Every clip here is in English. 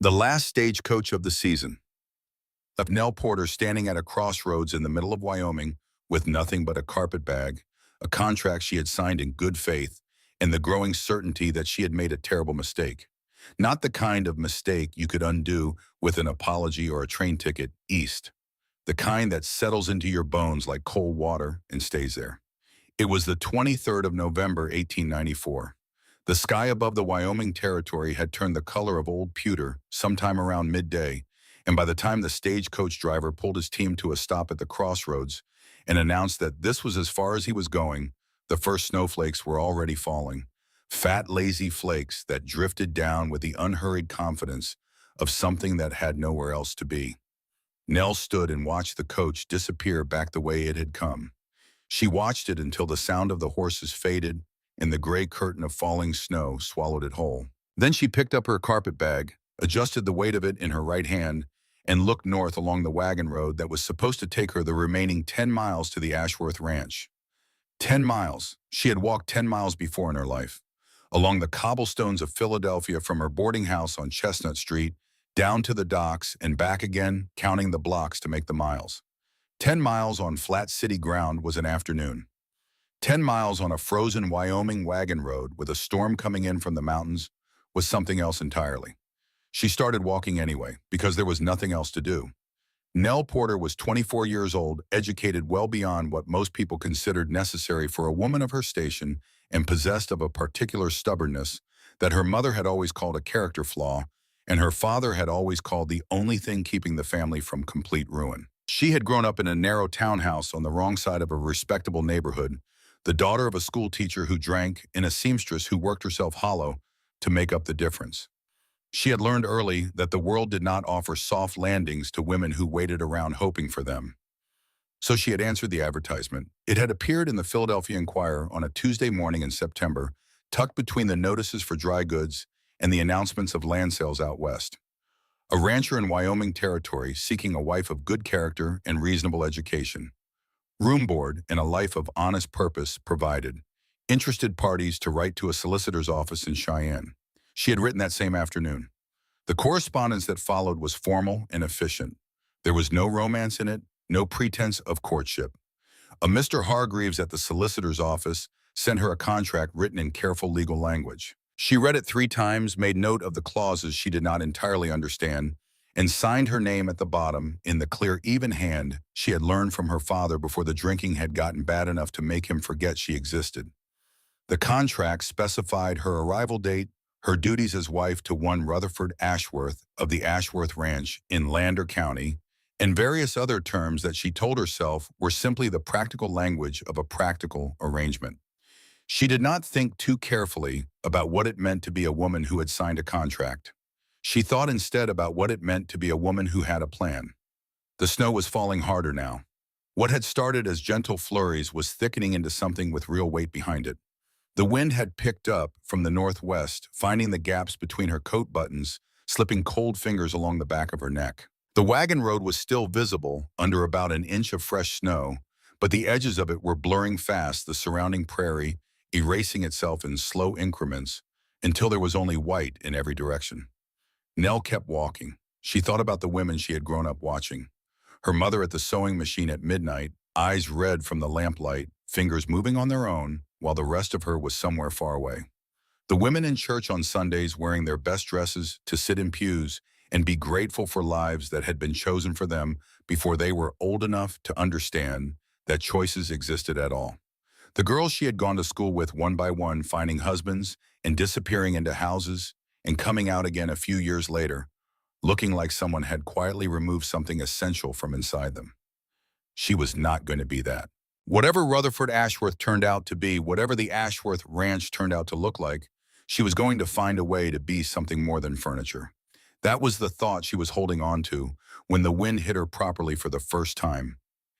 The last stagecoach of the season left Nell Porter standing at a crossroads in the middle of Wyoming with nothing but a carpet bag, a contract she had signed in good faith, and the growing certainty that she had made a terrible mistake. Not the kind of mistake you could undo with an apology or a train ticket east. The kind that settles into your bones like cold water and stays there. It was the 23rd of November, 1894. The sky above the Wyoming Territory had turned the color of old pewter sometime around midday, and by the time the stagecoach driver pulled his team to a stop at the crossroads and announced that this was as far as he was going, the first snowflakes were already falling. Fat, lazy flakes that drifted down with the unhurried confidence of something that had nowhere else to be. Nell stood and watched the coach disappear back the way it had come. She watched it until the sound of the horses faded and the gray curtain of falling snow swallowed it whole. Then she picked up her carpet bag, adjusted the weight of it in her right hand, and looked north along the wagon road that was supposed to take her the remaining 10 miles to the Ashworth Ranch. 10 miles. She had walked 10 miles before in her life. Along the cobblestones of Philadelphia from her boarding house on Chestnut Street, down to the docks and back again, counting the blocks to make the miles. 10 miles on flat city ground was an afternoon. 10 miles on a frozen Wyoming wagon road with a storm coming in from the mountains was something else entirely. She started walking anyway, because there was nothing else to do. Nell Porter was 24 years old, educated well beyond what most people considered necessary for a woman of her station, and possessed of a particular stubbornness that her mother had always called a character flaw, and her father had always called the only thing keeping the family from complete ruin. She had grown up in a narrow townhouse on the wrong side of a respectable neighborhood, the daughter of a school teacher who drank and a seamstress who worked herself hollow to make up the difference. She had learned early that the world did not offer soft landings to women who waited around hoping for them. So she had answered the advertisement. It had appeared in the Philadelphia Inquirer on a Tuesday morning in September, tucked between the notices for dry goods and the announcements of land sales out west. A rancher in Wyoming Territory seeking a wife of good character and reasonable education. Room board and a life of honest purpose provided. Interested parties to write to a solicitor's office in Cheyenne. She had written that same afternoon. The correspondence that followed was formal and efficient. There was no romance in it, no pretense of courtship. A Mr. Hargreaves at the solicitor's office sent her a contract written in careful legal language. She read it 3 times, made note of the clauses she did not entirely understand, and signed her name at the bottom in the clear, even hand she had learned from her father before the drinking had gotten bad enough to make him forget she existed. The contract specified her arrival date, her duties as wife to one Rutherford Ashworth of the Ashworth Ranch in Lander County, and various other terms that she told herself were simply the practical language of a practical arrangement. She did not think too carefully about what it meant to be a woman who had signed a contract. She thought instead about what it meant to be a woman who had a plan. The snow was falling harder now. What had started as gentle flurries was thickening into something with real weight behind it. The wind had picked up from the northwest, finding the gaps between her coat buttons, slipping cold fingers along the back of her neck. The wagon road was still visible under about an inch of fresh snow, but the edges of it were blurring fast the surrounding prairie, erasing itself in slow increments until there was only white in every direction. Nell kept walking. She thought about the women she had grown up watching. Her mother at the sewing machine at midnight, eyes red from the lamplight, fingers moving on their own, while the rest of her was somewhere far away. The women in church on Sundays wearing their best dresses to sit in pews and be grateful for lives that had been chosen for them before they were old enough to understand that choices existed at all. The girls she had gone to school with one by one, finding husbands and disappearing into houses and coming out again a few years later, looking like someone had quietly removed something essential from inside them. She was not going to be that. Whatever Rutherford Ashworth turned out to be, whatever the Ashworth Ranch turned out to look like, she was going to find a way to be something more than furniture. That was the thought she was holding on to when the wind hit her properly for the first time.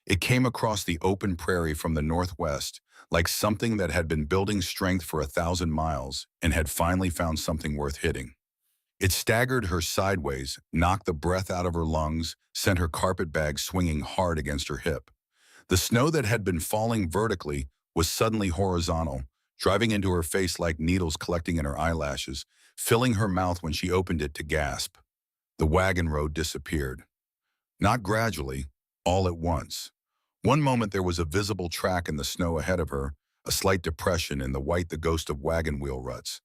It came across the open prairie from the northwest, like something that had been building strength for 1,000 miles and had finally found something worth hitting. It staggered her sideways, knocked the breath out of her lungs, sent her carpet bag swinging hard against her hip. The snow that had been falling vertically was suddenly horizontal, driving into her face like needles collecting in her eyelashes, filling her mouth when she opened it to gasp. The wagon road disappeared. Not gradually, all at once. One moment there was a visible track in the snow ahead of her, a slight depression in the white, the ghost of wagon wheel ruts.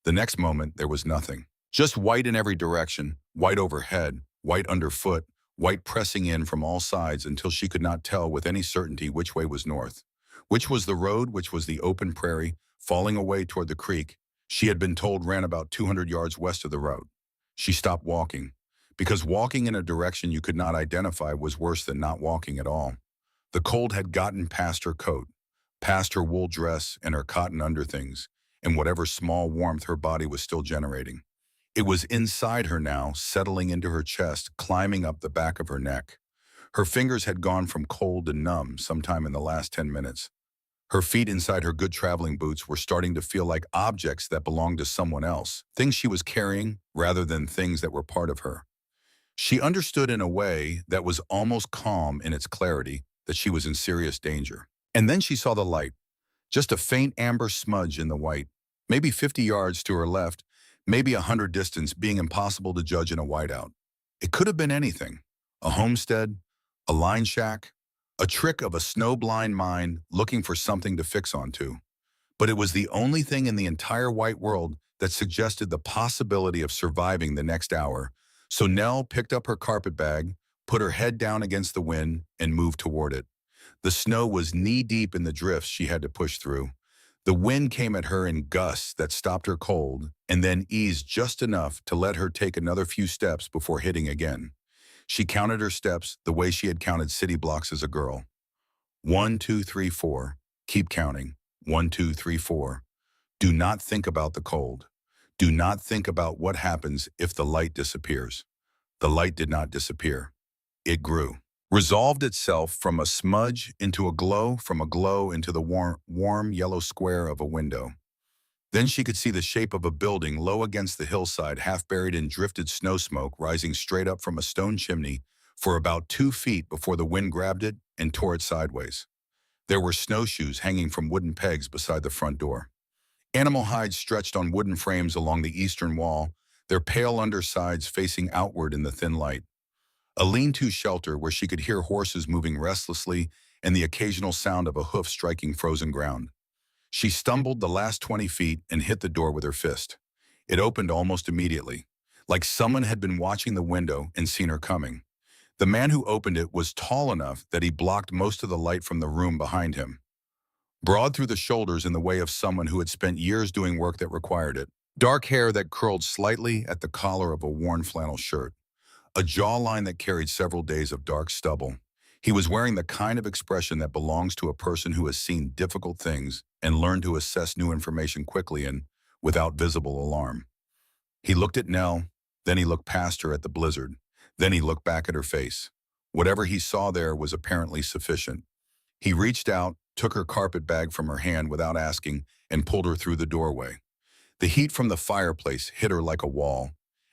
The next moment there was nothing. Just white in every direction, white overhead, white underfoot, white pressing in from all sides until she could not tell with any certainty which way was north. Which was the road, which was the open prairie, falling away toward the creek, she had been told ran about 200 yards west of the road. She stopped walking, because walking in a direction you could not identify was worse than not walking at all. The cold had gotten past her coat, past her wool dress and her cotton underthings, and whatever small warmth her body was still generating. It was inside her now, settling into her chest, climbing up the back of her neck. Her fingers had gone from cold to numb sometime in the last 10 minutes. Her feet inside her good traveling boots were starting to feel like objects that belonged to someone else, things she was carrying rather than things that were part of her. She understood in a way that was almost calm in its clarity that she was in serious danger. And then she saw the light, just a faint amber smudge in the white, maybe 50 yards to her left, maybe 100 distance, being impossible to judge in a whiteout. It could have been anything: a homestead, a line shack, a trick of a snow-blind mind looking for something to fix onto. But it was the only thing in the entire white world that suggested the possibility of surviving the next hour. So Nell picked up her carpet bag, put her head down against the wind, and moved toward it. The snow was knee-deep in the drifts she had to push through. The wind came at her in gusts that stopped her cold and then eased just enough to let her take another few steps before hitting again. She counted her steps the way she had counted city blocks as a girl. 1, 2, 3, 4. Keep counting. 1, 2, 3, 4. Do not think about the cold. Do not think about what happens if the light disappears. The light did not disappear. It grew. Resolved itself from a smudge into a glow, from a glow into the warm yellow square of a window. Then she could see the shape of a building low against the hillside, half buried in drifted snow smoke, rising straight up from a stone chimney for about 2 feet before the wind grabbed it and tore it sideways. There were snowshoes hanging from wooden pegs beside the front door. Animal hides stretched on wooden frames along the eastern wall, their pale undersides facing outward in the thin light. A lean-to shelter where she could hear horses moving restlessly and the occasional sound of a hoof striking frozen ground. She stumbled the last 20 feet and hit the door with her fist. It opened almost immediately, like someone had been watching the window and seen her coming. The man who opened it was tall enough that he blocked most of the light from the room behind him. Broad through the shoulders in the way of someone who had spent years doing work that required it. Dark hair that curled slightly at the collar of a worn flannel shirt. A jawline that carried several days of dark stubble. He was wearing the kind of expression that belongs to a person who has seen difficult things and learned to assess new information quickly and without visible alarm. He looked at Nell, then he looked past her at the blizzard, then he looked back at her face. Whatever he saw there was apparently sufficient. He reached out, took her carpet bag from her hand without asking, and pulled her through the doorway. The heat from the fireplace hit her like a wall.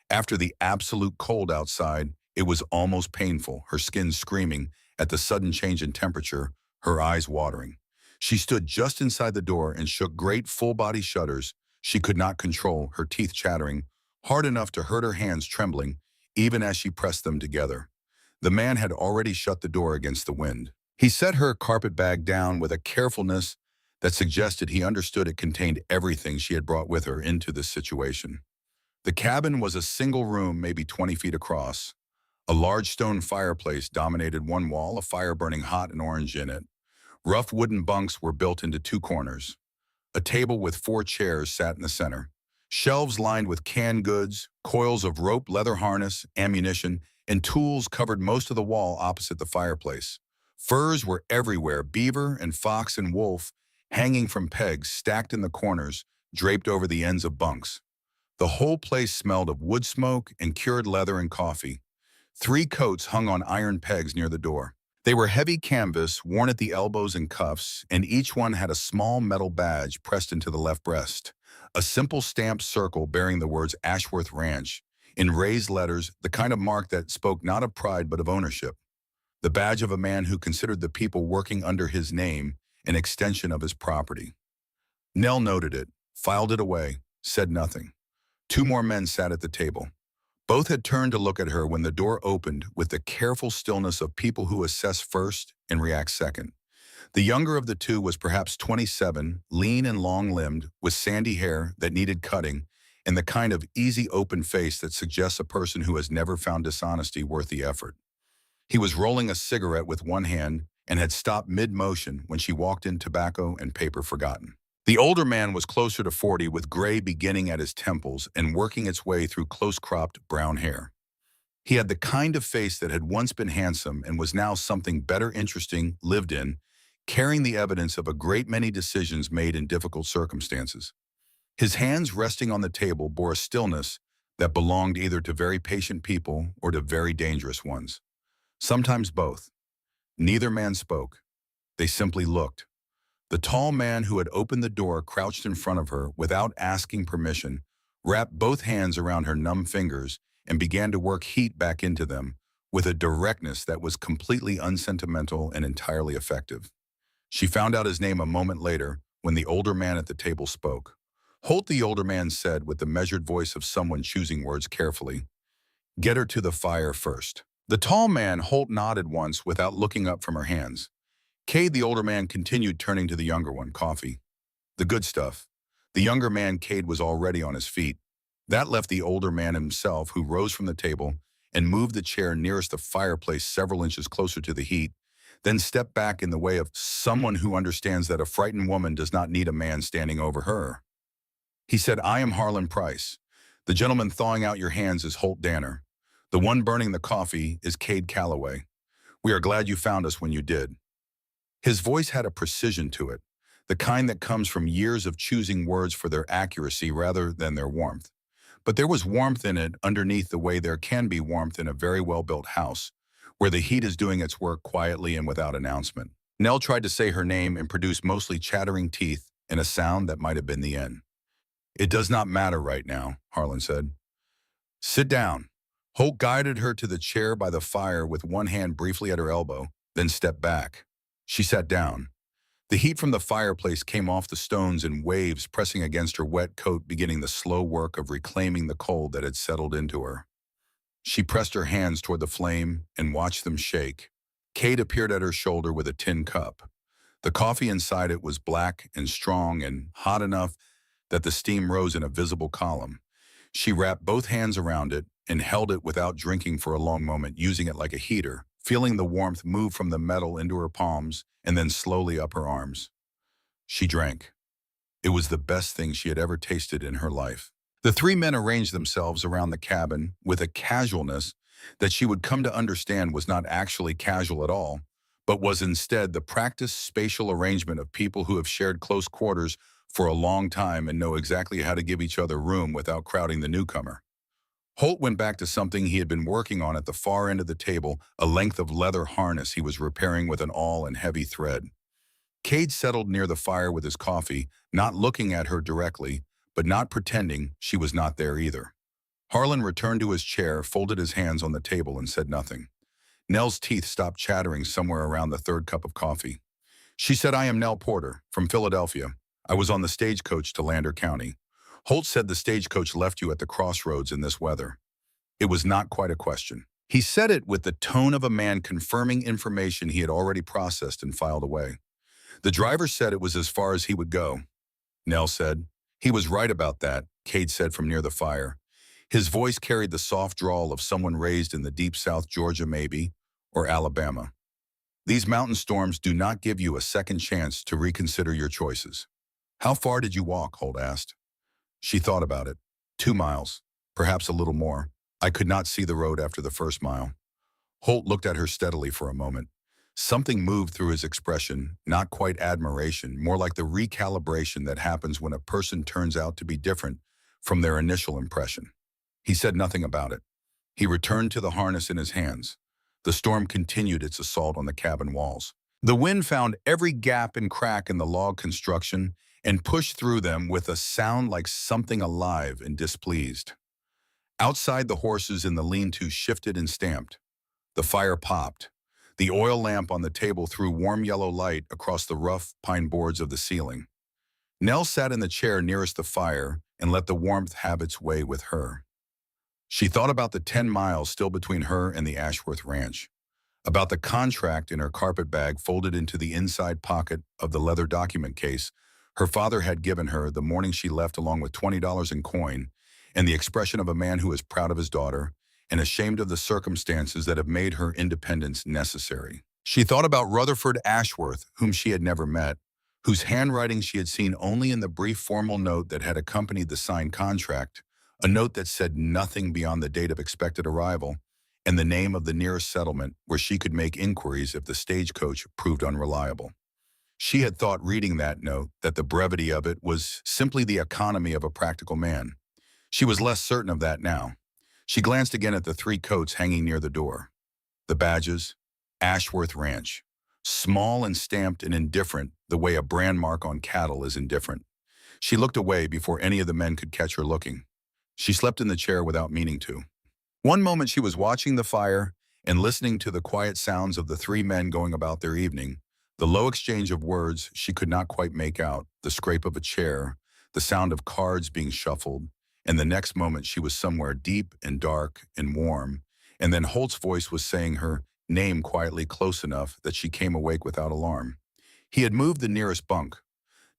After the absolute cold outside, it was almost painful, her skin screaming at the sudden change in temperature, her eyes watering. She stood just inside the door and shook great full-body shudders she could not control, her teeth chattering, hard enough to hurt her hands trembling, even as she pressed them together. The man had already shut the door against the wind. He set her carpet bag down with a carefulness that suggested he understood it contained everything she had brought with her into this situation. The cabin was a single room, maybe 20 feet across. A large stone fireplace dominated one wall, a fire burning hot and orange in it. Rough wooden bunks were built into 2 corners. A table with 4 chairs sat in the center. Shelves lined with canned goods, coils of rope, leather harness, ammunition, and tools covered most of the wall opposite the fireplace. Furs were everywhere, beaver and fox and wolf, hanging from pegs stacked in the corners, draped over the ends of bunks. The whole place smelled of wood smoke and cured leather and coffee. 3 coats hung on iron pegs near the door. They were heavy canvas, worn at the elbows and cuffs, and each one had a small metal badge pressed into the left breast. A simple stamped circle bearing the words Ashworth Ranch, in raised letters, the kind of mark that spoke not of pride but of ownership. The badge of a man who considered the people working under his name an extension of his property. Nell noted it, filed it away, said nothing. 2 more men sat at the table. Both had turned to look at her when the door opened with the careful stillness of people who assess first and react second. The younger of the two was perhaps 27, lean and long-limbed, with sandy hair that needed cutting, and the kind of easy open face that suggests a person who has never found dishonesty worth the effort. He was rolling a cigarette with one hand and had stopped mid-motion when she walked in, tobacco and paper forgotten. The older man was closer to 40, with gray beginning at his temples and working its way through close-cropped brown hair. He had the kind of face that had once been handsome and was now something better, interesting, lived in, carrying the evidence of a great many decisions made in difficult circumstances. His hands resting on the table bore a stillness that belonged either to very patient people or to very dangerous ones. Sometimes both. Neither man spoke. They simply looked. The tall man who had opened the door crouched in front of her without asking permission, wrapped both hands around her numb fingers, and began to work heat back into them with a directness that was completely unsentimental and entirely effective. She found out his name a moment later when the older man at the table spoke. Holt, the older man said with the measured voice of someone choosing words carefully. Get her to the fire first. The tall man, Holt, nodded once without looking up from her hands. Cade, the older man, continued, turning to the younger one. Coffee. The good stuff. The younger man, Cade, was already on his feet. That left the older man himself, who rose from the table and moved the chair nearest the fireplace several inches closer to the heat, then stepped back in the way of someone who understands that a frightened woman does not need a man standing over her. He said, I am Harlan Price. The gentleman thawing out your hands is Holt Danner. The one burning the coffee is Cade Calloway. We are glad you found us when you did. His voice had a precision to it, the kind that comes from years of choosing words for their accuracy rather than their warmth. But there was warmth in it underneath the way there can be warmth in a very well-built house, where the heat is doing its work quietly and without announcement. Nell tried to say her name and produced mostly chattering teeth in a sound that might have been the end. It does not matter right now, Harlan said. Sit down. Holt guided her to the chair by the fire with one hand briefly at her elbow, then stepped back. She sat down. The heat from the fireplace came off the stones in waves pressing against her wet coat, beginning the slow work of reclaiming the cold that had settled into her. She pressed her hands toward the flame and watched them shake. Cade appeared at her shoulder with a tin cup. The coffee inside it was black and strong and hot enough that the steam rose in a visible column. She wrapped both hands around it and held it without drinking for a long moment, using it like a heater, feeling the warmth move from the metal into her palms and then slowly up her arms. She drank. It was the best thing she had ever tasted in her life. The three men arranged themselves around the cabin with a casualness that she would come to understand was not actually casual at all, but was instead the practiced spatial arrangement of people who have shared close quarters for a long time and know exactly how to give each other room without crowding the newcomer. Holt went back to something he had been working on at the far end of the table, a length of leather harness he was repairing with an awl and heavy thread. Cade settled near the fire with his coffee, not looking at her directly, but not pretending she was not there either. Harlan returned to his chair, folded his hands on the table, and said nothing. Nell's teeth stopped chattering somewhere around the third cup of coffee. She said, I am Nell Porter, from Philadelphia. I was on the stagecoach to Lander County. Holt said the stagecoach left you at the crossroads in this weather. It was not quite a question. He said it with the tone of a man confirming information he had already processed and filed away. The driver said it was as far as he would go. Nell said, he was right about that, Cade said from near the fire. His voice carried the soft drawl of someone raised in the deep South, Georgia maybe, or Alabama. These mountain storms do not give you a second chance to reconsider your choices. How far did you walk? Holt asked. She thought about it. 2 miles, perhaps a little more. I could not see the road after the first mile. Holt looked at her steadily for a moment. Something moved through his expression, not quite admiration, more like the recalibration that happens when a person turns out to be different from their initial impression. He said nothing about it. He returned to the harness in his hands. The storm continued its assault on the cabin walls. The wind found every gap and crack in the log construction and pushed through them with a sound like something alive and displeased. Outside, the horses in the lean-to shifted and stamped. The fire popped. The oil lamp on the table threw warm yellow light across the rough pine boards of the ceiling. Nell sat in the chair nearest the fire and let the warmth have its way with her. She thought about the 10 miles still between her and the Ashworth Ranch, about the contract in her carpet bag folded into the inside pocket of the leather document case her father had given her the morning she left, along with $20 in coin, and the expression of a man who is proud of his daughter and ashamed of the circumstances that have made her independence necessary. She thought about Rutherford Ashworth, whom she had never met, whose handwriting she had seen only in the brief formal note that had accompanied the signed contract, a note that said nothing beyond the date of expected arrival and the name of the nearest settlement where she could make inquiries if the stagecoach proved unreliable. She had thought, reading that note, that the brevity of it was simply the economy of a practical man. She was less certain of that now. She glanced again at the 3 coats hanging near the door. The badges, Ashworth Ranch, small and stamped and indifferent the way a brand mark on cattle is indifferent. She looked away before any of the men could catch her looking. She slept in the chair without meaning to. One moment she was watching the fire and listening to the quiet sounds of the 3 men going about their evening, the low exchange of words she could not quite make out, the scrape of a chair, the sound of cards being shuffled, and the next moment she was somewhere deep and dark and warm, and then Holt's voice was saying her name quietly close enough that she came awake without alarm. He had moved the nearest bunk.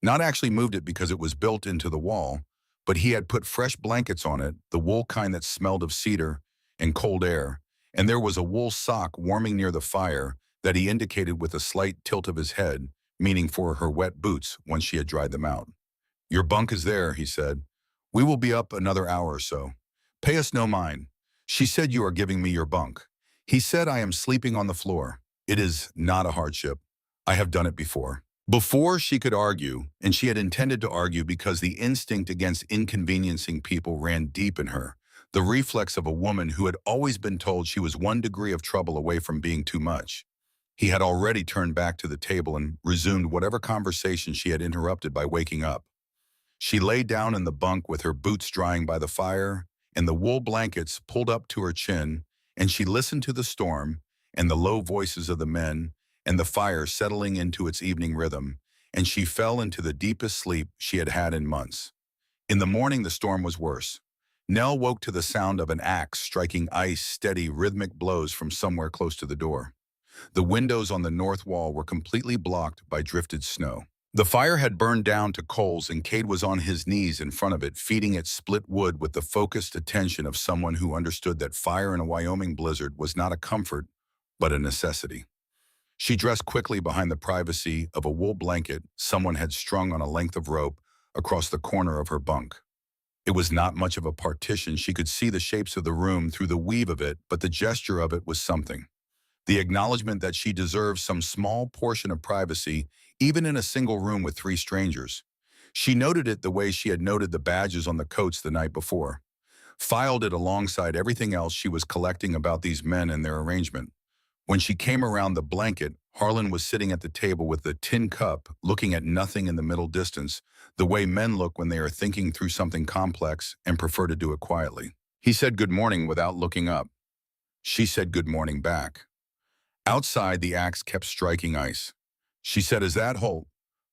Not actually moved it because it was built into the wall, but he had put fresh blankets on it, the wool kind that smelled of cedar and cold air, and there was a wool sock warming near the fire that he indicated with a slight tilt of his head, meaning for her wet boots once she had dried them out. "Your bunk is there," he said. "We will be up another hour or so. Pay us no mind. She said you are giving me your bunk." He said, "I am sleeping on the floor. It is not a hardship. I have done it before." Before she could argue, and she had intended to argue because the instinct against inconveniencing people ran deep in her, the reflex of a woman who had always been told she was one degree of trouble away from being too much. He had already turned back to the table and resumed whatever conversation she had interrupted by waking up. She lay down in the bunk with her boots drying by the fire and the wool blankets pulled up to her chin, and she listened to the storm and the low voices of the men and the fire settling into its evening rhythm, and she fell into the deepest sleep she had had in months. In the morning, the storm was worse. Nell woke to the sound of an axe striking ice, steady, rhythmic blows from somewhere close to the door. The windows on the north wall were completely blocked by drifted snow. The fire had burned down to coals, and Cade was on his knees in front of it, feeding it split wood with the focused attention of someone who understood that fire in a Wyoming blizzard was not a comfort, but a necessity. She dressed quickly behind the privacy of a wool blanket someone had strung on a length of rope across the corner of her bunk. It was not much of a partition. She could see the shapes of the room through the weave of it, but the gesture of it was something. The acknowledgement that she deserved some small portion of privacy, even in a single room with 3 strangers. She noted it the way she had noted the badges on the coats the night before, filed it alongside everything else she was collecting about these men and their arrangement. When she came around the blanket, Harlan was sitting at the table with the tin cup, looking at nothing in the middle distance, the way men look when they are thinking through something complex and prefer to do it quietly. He said good morning without looking up. She said good morning back. Outside, the axe kept striking ice. She said, "Is that Holt?"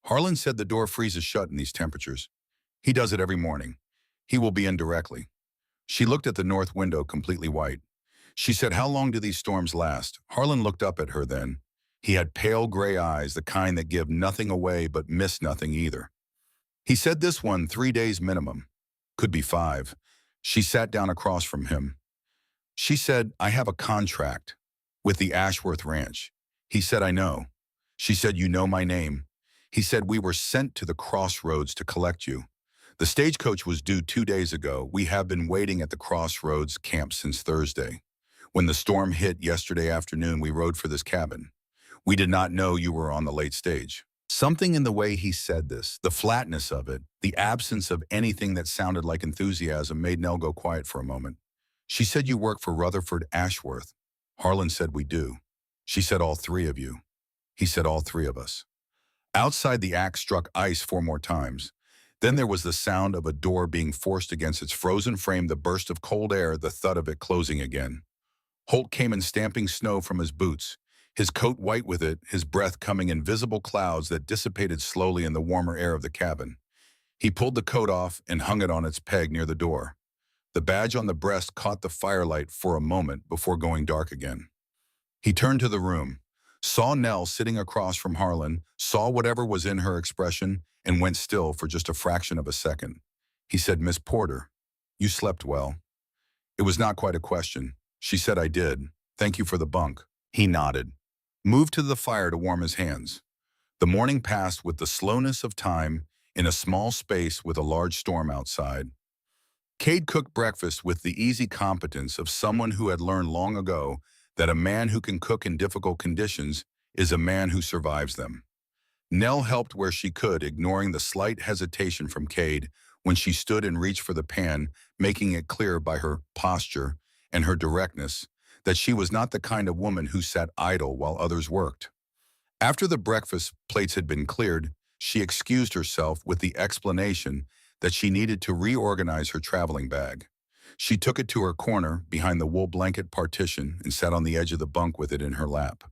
Harlan said the door freezes shut in these temperatures. "He does it every morning. He will be in directly." She looked at the north window, completely white. She said, "How long do these storms last?" Harlan looked up at her then. He had pale gray eyes, the kind that give nothing away but miss nothing either. He said, "This one, 3 days minimum. Could be 5. She sat down across from him. She said, "I have a contract with the Ashworth Ranch." He said, "I know." She said, "You know my name." He said, "We were sent to the crossroads to collect you. The stagecoach was due 2 days ago. We have been waiting at the crossroads camp since Thursday. When the storm hit yesterday afternoon, we rode for this cabin. We did not know you were on the late stage." Something in the way he said this, the flatness of it, the absence of anything that sounded like enthusiasm, made Nell go quiet for a moment. She said, "You work for Rutherford Ashworth." Harlan said, "We do." She said, "All 3 of you." He said, "All 3 of us." Outside, the axe struck ice 4 more times. Then there was the sound of a door being forced against its frozen frame, the burst of cold air, the thud of it closing again. Holt came in, stamping snow from his boots, his coat white with it, his breath coming in visible clouds that dissipated slowly in the warmer air of the cabin. He pulled the coat off and hung it on its peg near the door. The badge on the breast caught the firelight for a moment before going dark again. He turned to the room, saw Nell sitting across from Harlan, saw whatever was in her expression, and went still for just a fraction of a second. He said, "Miss Porter, you slept well." It was not quite a question. She said, "I did. Thank you for the bunk." He nodded, moved to the fire to warm his hands. The morning passed with the slowness of time in a small space with a large storm outside. Cade cooked breakfast with the easy competence of someone who had learned long ago that a man who can cook in difficult conditions is a man who survives them. Nell helped where she could, ignoring the slight hesitation from Cade when she stood and reached for the pan, making it clear by her posture and her directness that she was not the kind of woman who sat idle while others worked. After the breakfast plates had been cleared, she excused herself with the explanation that she needed to reorganize her traveling bag. She took it to her corner behind the wool blanket partition and sat on the edge of the bunk with it in her lap.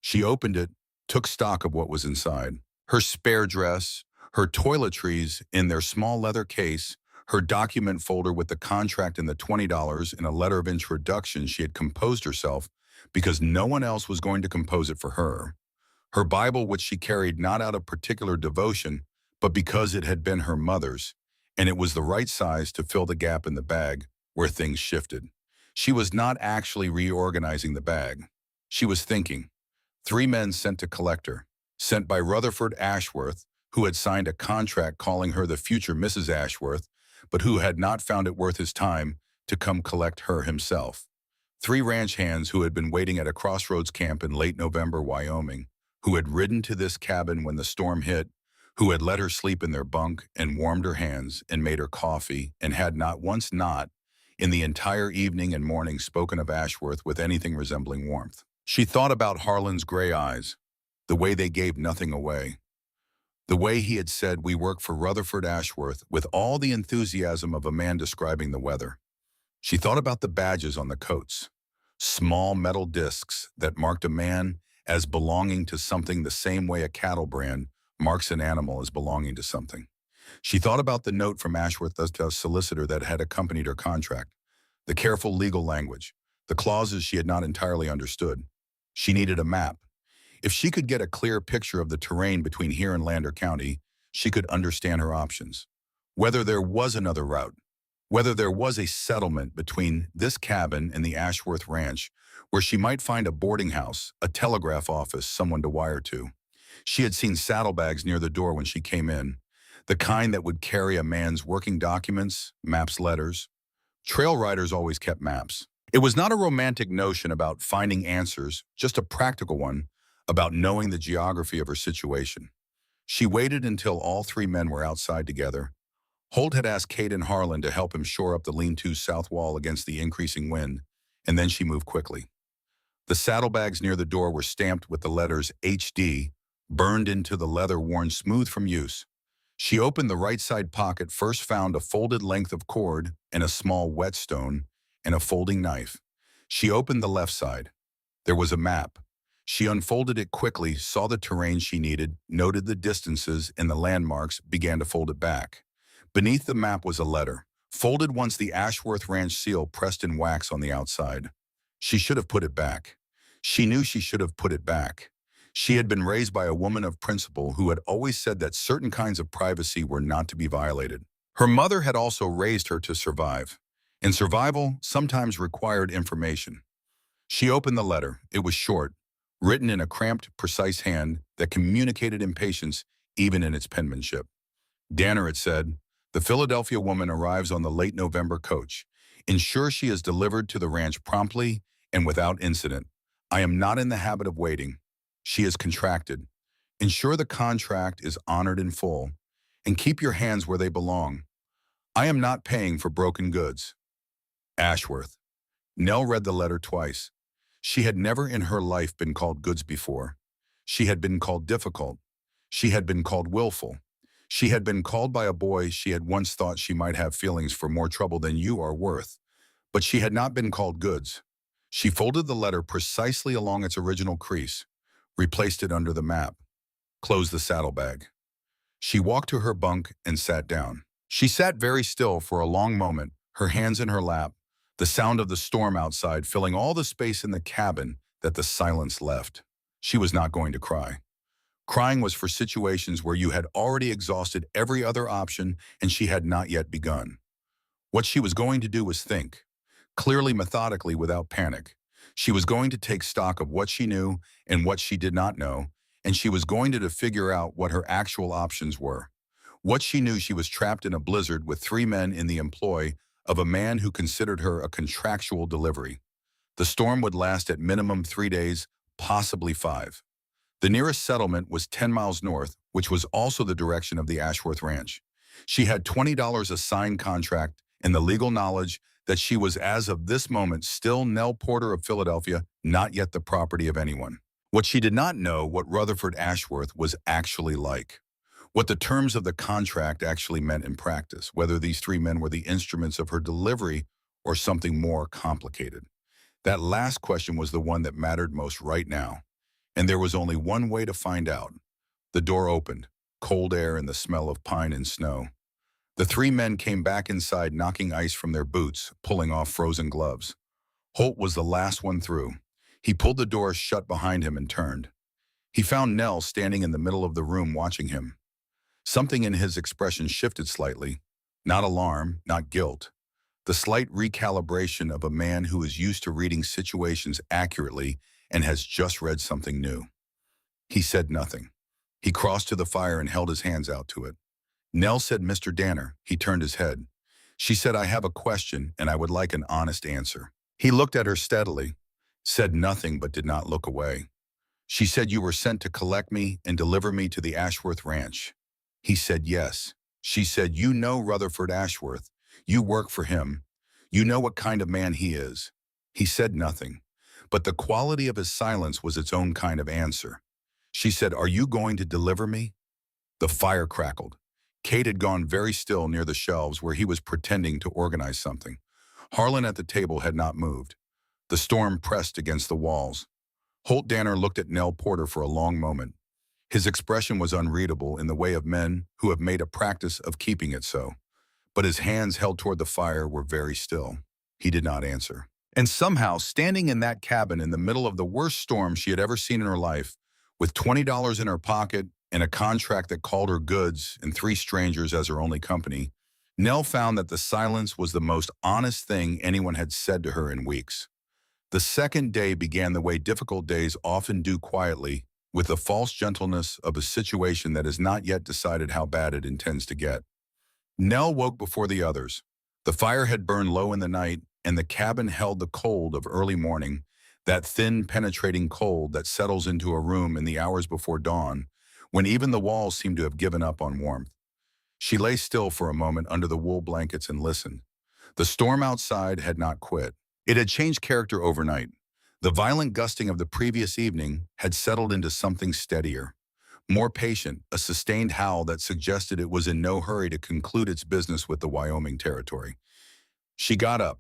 She opened it, took stock of what was inside. Her spare dress, her toiletries in their small leather case, her document folder with the contract and the $20 and a letter of introduction she had composed herself because no one else was going to compose it for her. Her Bible, which she carried not out of particular devotion, but because it had been her mother's, and it was the right size to fill the gap in the bag where things shifted. She was not actually reorganizing the bag. She was thinking. 3 men sent to collect her, sent by Rutherford Ashworth, who had signed a contract calling her the future Mrs. Ashworth, but who had not found it worth his time to come collect her himself. 3 ranch hands who had been waiting at a crossroads camp in late November, Wyoming, who had ridden to this cabin when the storm hit, who had let her sleep in their bunk and warmed her hands and made her coffee and had not once not, in the entire evening and morning, spoken of Ashworth with anything resembling warmth. She thought about Harlan's gray eyes, the way they gave nothing away, the way he had said, "We work for Rutherford Ashworth," with all the enthusiasm of a man describing the weather. She thought about the badges on the coats, small metal discs that marked a man as belonging to something the same way a cattle brand marks an animal as belonging to something. She thought about the note from Ashworth, the solicitor that had accompanied her contract, the careful legal language, the clauses she had not entirely understood. She needed a map. If she could get a clear picture of the terrain between here and Lander County, she could understand her options. Whether there was another route, whether there was a settlement between this cabin and the Ashworth Ranch, where she might find a boarding house, a telegraph office, someone to wire to. She had seen saddlebags near the door when she came in, the kind that would carry a man's working documents, maps, letters. Trail riders always kept maps. It was not a romantic notion about finding answers, just a practical one about knowing the geography of her situation. She waited until all 3 men were outside together. Holt had asked Cade and Harlan to help him shore up the lean-to south wall against the increasing wind, and then she moved quickly. The saddlebags near the door were stamped with the letters HD, burned into the leather worn smooth from use. She opened the right side pocket, first found a folded length of cord and a small whetstone and a folding knife. She opened the left side. There was a map. She unfolded it quickly, saw the terrain she needed, noted the distances and the landmarks, began to fold it back. Beneath the map was a letter, folded once, the Ashworth Ranch seal pressed in wax on the outside. She should have put it back. She knew she should have put it back. She had been raised by a woman of principle who had always said that certain kinds of privacy were not to be violated. Her mother had also raised her to survive, and survival sometimes required information. She opened the letter. It was short, written in a cramped, precise hand that communicated impatience even in its penmanship. "Danner," it said, "the Philadelphia woman arrives on the late November coach. Ensure she is delivered to the ranch promptly and without incident. I am not in the habit of waiting. She is contracted. Ensure the contract is honored in full, and keep your hands where they belong. I am not paying for broken goods. Ashworth." Nell read the letter twice. She had never in her life been called goods before. She had been called difficult. She had been called willful. She had been called by a boy she had once thought she might have feelings for more trouble than you are worth. But she had not been called goods. She folded the letter precisely along its original crease, replaced it under the map, closed the saddlebag. She walked to her bunk and sat down. She sat very still for a long moment, her hands in her lap, the sound of the storm outside filling all the space in the cabin that the silence left. She was not going to cry. Crying was for situations where you had already exhausted every other option and she had not yet begun. What she was going to do was think, clearly, methodically, without panic. She was going to take stock of what she knew and what she did not know, and she was going to figure out what her actual options were. What she knew, she was trapped in a blizzard with 3 men in the employ of a man who considered her a contractual delivery. The storm would last at minimum 3 days, possibly 5. The nearest settlement was 10 miles north, which was also the direction of the Ashworth Ranch. She had $20 a signed contract and the legal knowledge that she was, as of this moment, still Nell Porter of Philadelphia, not yet the property of anyone. What she did not know what Rutherford Ashworth was actually like. What the terms of the contract actually meant in practice, whether these 3 men were the instruments of her delivery or something more complicated. That last question was the one that mattered most right now. And there was only one way to find out. The door opened, cold air and the smell of pine and snow. The 3 men came back inside, knocking ice from their boots, pulling off frozen gloves. Holt was the last one through. He pulled the door shut behind him and turned. He found Nell standing in the middle of the room watching him. Something in his expression shifted slightly. Not alarm, not guilt. The slight recalibration of a man who is used to reading situations accurately and has just read something new. He said nothing. He crossed to the fire and held his hands out to it. Nell said, "Mr. Danner." He turned his head. She said, "I have a question and I would like an honest answer." He looked at her steadily, said nothing but did not look away. She said, "You were sent to collect me and deliver me to the Ashworth Ranch." He said, "Yes." She said, "You know Rutherford Ashworth. You work for him. You know what kind of man he is." He said nothing, but the quality of his silence was its own kind of answer. She said, "Are you going to deliver me?" The fire crackled. Kate had gone very still near the shelves where he was pretending to organize something. Harlan at the table had not moved. The storm pressed against the walls. Holt Danner looked at Nell Porter for a long moment. His expression was unreadable in the way of men who have made a practice of keeping it so. But his hands held toward the fire were very still. He did not answer. And somehow, standing in that cabin in the middle of the worst storm she had ever seen in her life, with $20 in her pocket and a contract that called her goods and 3 strangers as her only company, Nell found that the silence was the most honest thing anyone had said to her in weeks. The second day began the way difficult days often do, quietly, with the false gentleness of a situation that has not yet decided how bad it intends to get. Nell woke before the others. The fire had burned low in the night, and the cabin held the cold of early morning, that thin, penetrating cold that settles into a room in the hours before dawn, when even the walls seem to have given up on warmth. She lay still for a moment under the wool blankets and listened. The storm outside had not quit. It had changed character overnight. The violent gusting of the previous evening had settled into something steadier, more patient, a sustained howl that suggested it was in no hurry to conclude its business with the Wyoming territory. She got up,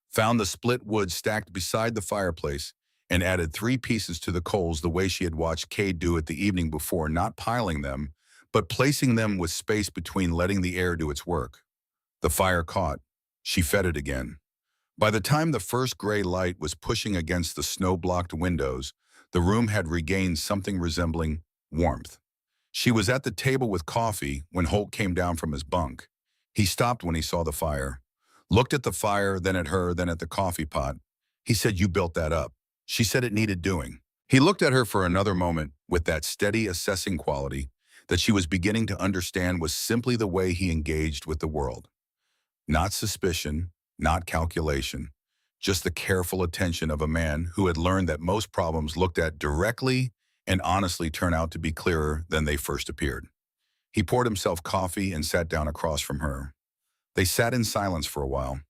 found the split wood stacked beside the fireplace, and added 3 pieces to the coals the way she had watched Cade do it the evening before, not piling them, but placing them with space between, letting the air do its work. The fire caught. She fed it again. By the time the first gray light was pushing against the snow-blocked windows, the room had regained something resembling warmth. She was at the table with coffee when Holt came down from his bunk. He stopped when he saw the fire, looked at the fire, then at her, then at the coffee pot. He said, "You built that up." She said it needed doing. He looked at her for another moment with that steady, assessing quality that she was beginning to understand was simply the way he engaged with the world. Not suspicion, not calculation, just the careful attention of a man who had learned that most problems looked at directly and honestly turn out to be clearer than they first appeared. He poured himself coffee and sat down across from her. They sat in silence for a while.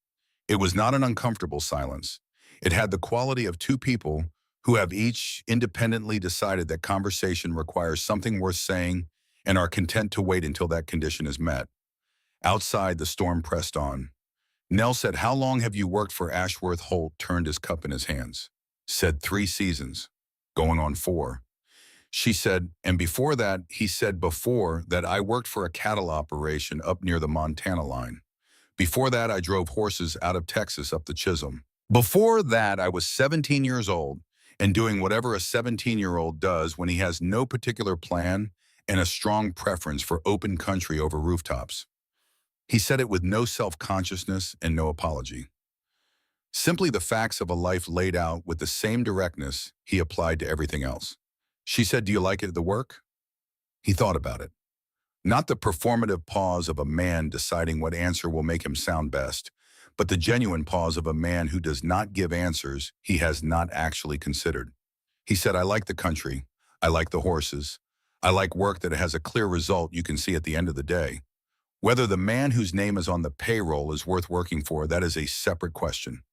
It was not an uncomfortable silence. It had the quality of 2 people who have each independently decided that conversation requires something worth saying and are content to wait until that condition is met. Outside, the storm pressed on. Nell said, "How long have you worked for Ashworth?" Holt turned his cup in his hands. Said, "3 seasons, going on 4. She said, "And before that," he said, "before that I worked for a cattle operation up near the Montana line. Before that, I drove horses out of Texas up the Chisholm. Before that, I was 17 years old and doing whatever a 17-year-old does when he has no particular plan and a strong preference for open country over rooftops. He said it with no self-consciousness and no apology. Simply the facts of a life laid out with the same directness he applied to everything else. She said, "Do you like it at the work?" He thought about it. Not the performative pause of a man deciding what answer will make him sound best, but the genuine pause of a man who does not give answers he has not actually considered. He said, "I like the country. I like the horses. I like work that has a clear result you can see at the end of the day. Whether the man whose name is on the payroll is worth working for, that is a separate question."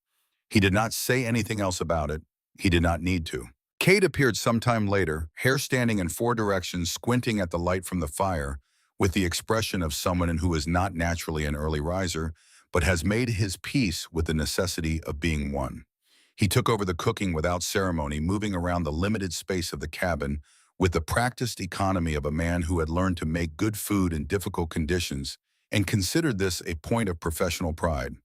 He did not say anything else about it. He did not need to. Kate appeared sometime later, hair standing in four directions, squinting at the light from the fire, with the expression of someone who is not naturally an early riser, but has made his peace with the necessity of being one. He took over the cooking without ceremony, moving around the limited space of the cabin with the practiced economy of a man who had learned to make good food in difficult conditions and considered this a point of professional pride.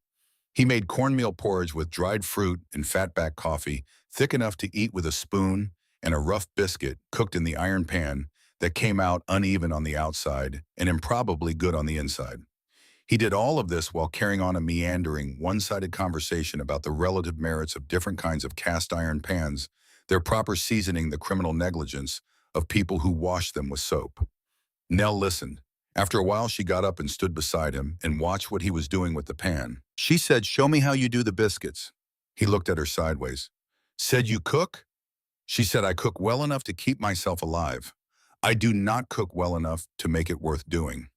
He made cornmeal porridge with dried fruit and fatback coffee, thick enough to eat with a spoon, and a rough biscuit cooked in the iron pan that came out uneven on the outside and improbably good on the inside. He did all of this while carrying on a meandering, one-sided conversation about the relative merits of different kinds of cast iron pans, their proper seasoning, the criminal negligence of people who wash them with soap. Nell listened. After a while, she got up and stood beside him and watched what he was doing with the pan. She said, "Show me how you do the biscuits." He looked at her sideways. "Said you cook?" She said, "I cook well enough to keep myself alive. I do not cook well enough to make it worth doing."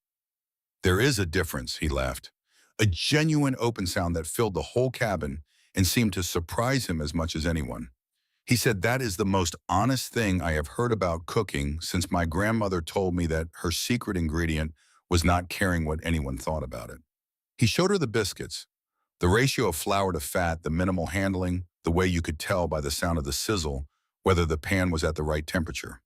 "There is a difference," he laughed. A genuine open sound that filled the whole cabin and seemed to surprise him as much as anyone. He said, "That is the most honest thing I have heard about cooking since my grandmother told me that her secret ingredient was not caring what anyone thought about it." He showed her the biscuits. The ratio of flour to fat, the minimal handling, the way you could tell by the sound of the sizzle whether the pan was at the right temperature.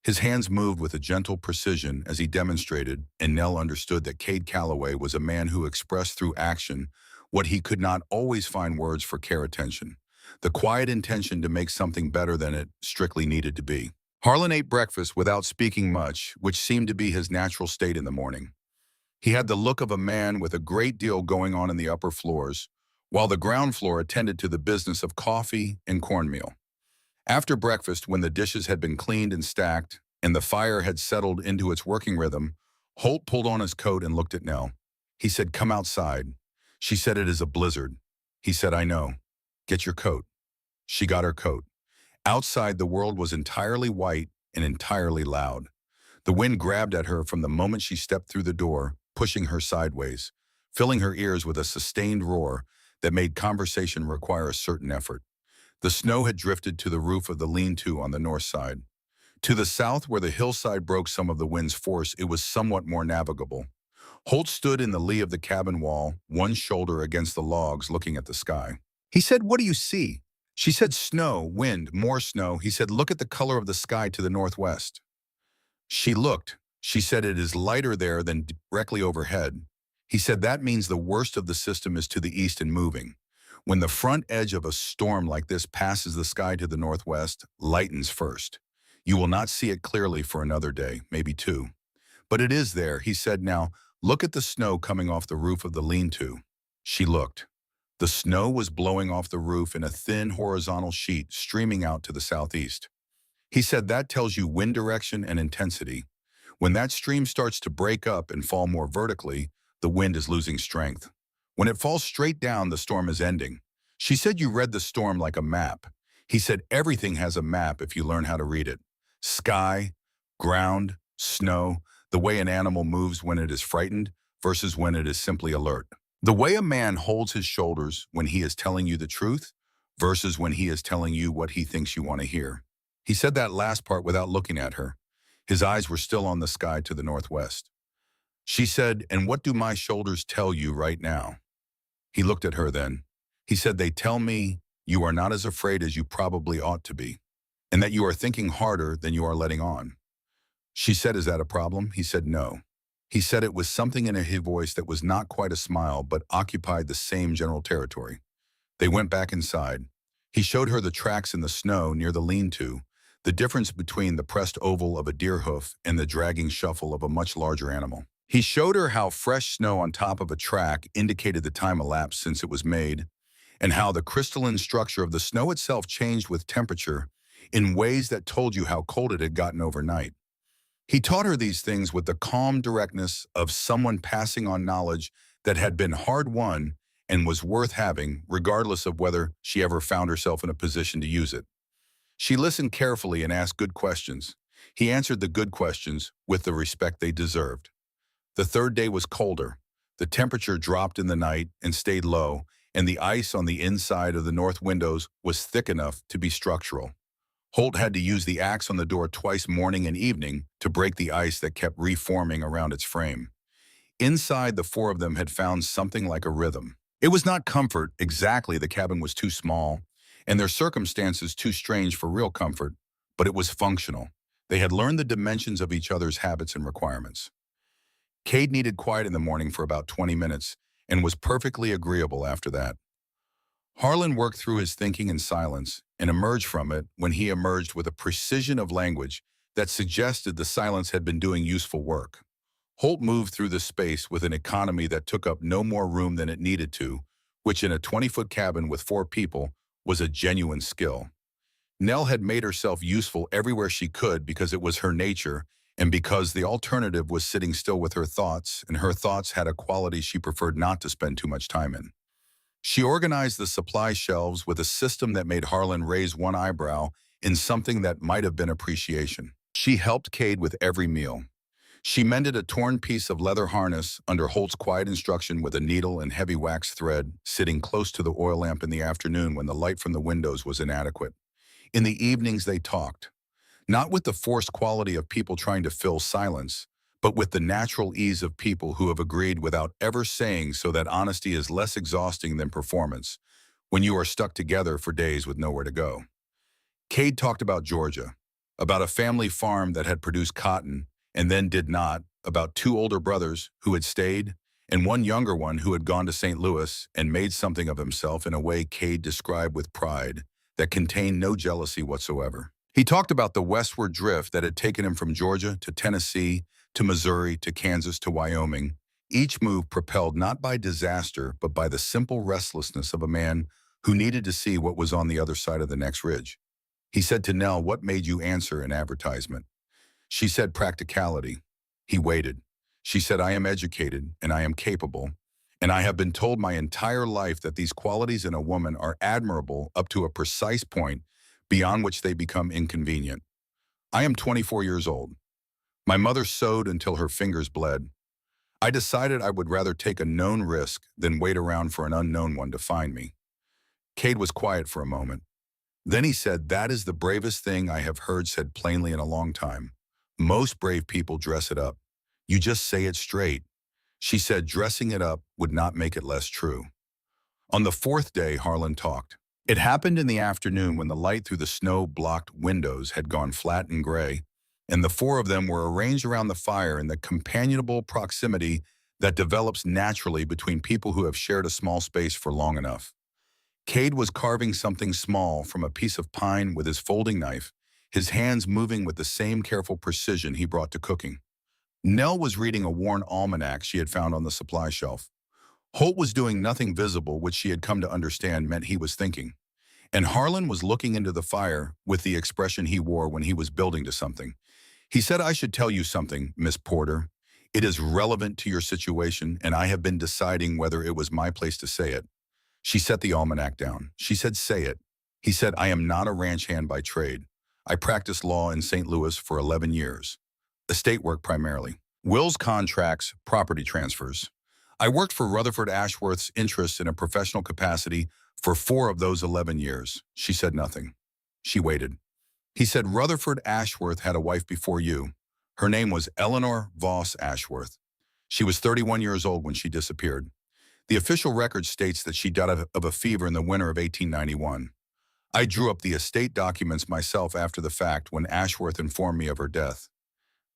His hands moved with a gentle precision as he demonstrated, and Nell understood that Cade Calloway was a man who expressed through action what he could not always find words for care attention. The quiet intention to make something better than it strictly needed to be. Harlan ate breakfast without speaking much, which seemed to be his natural state in the morning. He had the look of a man with a great deal going on in the upper floors, while the ground floor attended to the business of coffee and cornmeal. After breakfast, when the dishes had been cleaned and stacked, and the fire had settled into its working rhythm, Holt pulled on his coat and looked at Nell. He said, "Come outside." She said, "It is a blizzard." He said, "I know. Get your coat." She got her coat. Outside, the world was entirely white and entirely loud. The wind grabbed at her from the moment she stepped through the door, pushing her sideways, filling her ears with a sustained roar that made conversation require a certain effort. The snow had drifted to the roof of the lean-to on the north side. To the south, where the hillside broke some of the wind's force, it was somewhat more navigable. Holt stood in the lee of the cabin wall, one shoulder against the logs, looking at the sky. He said, "What do you see?" She said, "Snow, wind, more snow." He said, "Look at the color of the sky to the northwest." She looked. She said, "It is lighter there than directly overhead." He said, "That means the worst of the system is to the east and moving. When the front edge of a storm like this passes the sky to the northwest, lightens first. You will not see it clearly for another day, maybe two. But it is there." He said, "Now, look at the snow coming off the roof of the lean-to." She looked. The snow was blowing off the roof in a thin horizontal sheet streaming out to the southeast. He said, "That tells you wind direction and intensity. When that stream starts to break up and fall more vertically, the wind is losing strength. When it falls straight down, the storm is ending." She said, "You read the storm like a map." He said, "Everything has a map if you learn how to read it. Sky, ground, snow, the way an animal moves when it is frightened versus when it is simply alert. The way a man holds his shoulders when he is telling you the truth versus when he is telling you what he thinks you want to hear." He said that last part without looking at her. His eyes were still on the sky to the northwest. She said, "And what do my shoulders tell you right now?" He looked at her then. He said, "They tell me you are not as afraid as you probably ought to be, and that you are thinking harder than you are letting on." She said, "Is that a problem?" He said, "No. He said it with something in his voice that was not quite a smile but occupied the same general territory. They went back inside. He showed her the tracks in the snow near the lean-to, the difference between the pressed oval of a deer hoof and the dragging shuffle of a much larger animal. He showed her how fresh snow on top of a track indicated the time elapsed since it was made, and how the crystalline structure of the snow itself changed with temperature in ways that told you how cold it had gotten overnight. He taught her these things with the calm directness of someone passing on knowledge that had been hard-won and was worth having, regardless of whether she ever found herself in a position to use it. She listened carefully and asked good questions. He answered the good questions with the respect they deserved. The third day was colder. The temperature dropped in the night and stayed low, and the ice on the inside of the north windows was thick enough to be structural. Holt had to use the axe on the door twice morning and evening to break the ice that kept reforming around its frame. Inside, the four of them had found something like a rhythm. It was not comfort, exactly, the cabin was too small, and their circumstances too strange for real comfort, but it was functional. They had learned the dimensions of each other's habits and requirements. Cade needed quiet in the morning for about 20 minutes and was perfectly agreeable after that. Harlan worked through his thinking in silence and emerged from it when he emerged with a precision of language that suggested the silence had been doing useful work. Holt moved through the space with an economy that took up no more room than it needed to, which in a 20-foot cabin with 4 people was a genuine skill. Nell had made herself useful everywhere she could because it was her nature and because the alternative was sitting still with her thoughts, and her thoughts had a quality she preferred not to spend too much time in. She organized the supply shelves with a system that made Harlan raise one eyebrow in something that might have been appreciation. She helped Cade with every meal. She mended a torn piece of leather harness under Holt's quiet instruction with a needle and heavy wax thread, sitting close to the oil lamp in the afternoon when the light from the windows was inadequate. In the evenings they talked, not with the forced quality of people trying to fill silence, but with the natural ease of people who have agreed without ever saying, so that honesty is less exhausting than performance when you are stuck together for days with nowhere to go. Cade talked about Georgia, about a family farm that had produced cotton and then did not, about 2 older brothers who had stayed, and one younger one who had gone to St. Louis and made something of himself in a way Cade described with pride that contained no jealousy whatsoever. He talked about the westward drift that had taken him from Georgia to Tennessee, to Missouri, to Kansas, to Wyoming, each move propelled not by disaster, but by the simple restlessness of a man who needed to see what was on the other side of the next ridge. He said to Nell, "What made you answer an advertisement?" She said, "Practicality." He waited. She said, "I am educated, and I am capable, and I have been told my entire life that these qualities in a woman are admirable up to a precise point, beyond which they become inconvenient. I am 24 years old. My mother sewed until her fingers bled. I decided I would rather take a known risk than wait around for an unknown one to find me." Cade was quiet for a moment. Then he said, "That is the bravest thing I have heard said plainly in a long time. Most brave people dress it up. You just say it straight." She said dressing it up would not make it less true. On the 4th day, Harlan talked. It happened in the afternoon when the light through the snow-blocked windows had gone flat and gray, and the 4 of them were arranged around the fire in the companionable proximity that develops naturally between people who have shared a small space for long enough. Cade was carving something small from a piece of pine with his folding knife, his hands moving with the same careful precision he brought to cooking. Nell was reading a worn almanac she had found on the supply shelf. Holt was doing nothing visible, which she had come to understand meant he was thinking. And Harlan was looking into the fire with the expression he wore when he was building to something. He said, "I should tell you something, Miss Porter. It is relevant to your situation, and I have been deciding whether it was my place to say it." She set the almanac down. She said, "Say it." He said, "I am not a ranch hand by trade. I practiced law in St. Louis for 11 years. Estate work primarily. Wills, contracts, property transfers. I worked for Rutherford Ashworth's interests in a professional capacity for 4 of those 11 years. She said nothing. She waited. He said, "Rutherford Ashworth had a wife before you. Her name was Eleanor Voss Ashworth. She was 31 years old when she disappeared. The official record states that she died of a fever in the winter of 1891. I drew up the estate documents myself after the fact when Ashworth informed me of her death."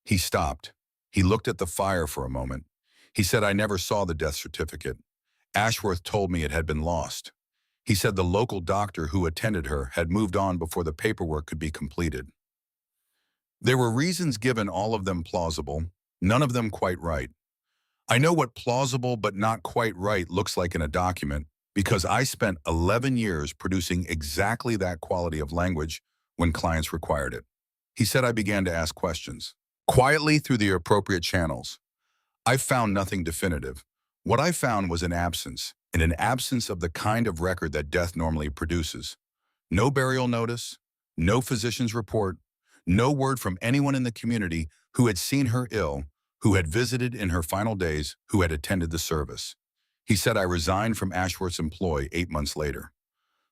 He stopped. He looked at the fire for a moment. He said, I never saw the death certificate. Ashworth told me it had been lost. He said the local doctor who attended her had moved on before the paperwork could be completed. There were reasons given, all of them plausible, none of them quite right. I know what plausible but not quite right looks like in a document because I spent 11 years producing exactly that quality of language when clients required it. He said I began to ask questions. Quietly through the appropriate channels. I found nothing definitive. What I found was an absence, and an absence of the kind of record that death normally produces. No burial notice, no physician's report, no word from anyone in the community who had seen her ill, who had visited in her final days, who had attended the service. He said I resigned from Ashworth's employ 8 months later.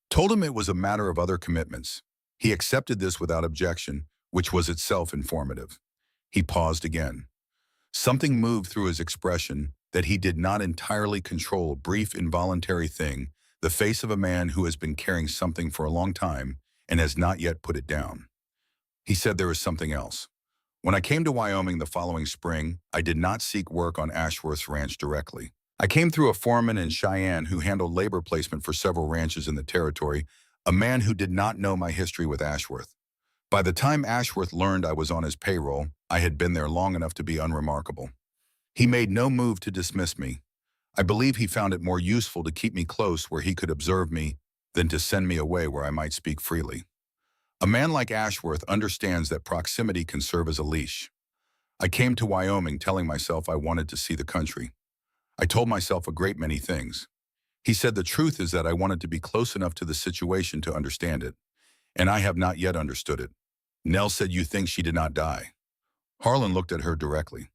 Told him it was a matter of other commitments. He accepted this without objection, which was itself informative. He paused again. Something moved through his expression that he did not entirely control, a brief involuntary thing, the face of a man who has been carrying something for a long time and has not yet put it down. He said there was something else. When I came to Wyoming the following spring, I did not seek work on Ashworth's ranch directly. I came through a foreman in Cheyenne who handled labor placement for several ranches in the territory, a man who did not know my history with Ashworth. By the time Ashworth learned I was on his payroll, I had been there long enough to be unremarkable. He made no move to dismiss me. I believe he found it more useful to keep me close where he could observe me than to send me away where I might speak freely. A man like Ashworth understands that proximity can serve as a leash. I came to Wyoming telling myself I wanted to see the country. I told myself a great many things. He said the truth is that I wanted to be close enough to the situation to understand it, and I have not yet understood it. Nell said, you think she did not die? Harlan looked at her directly.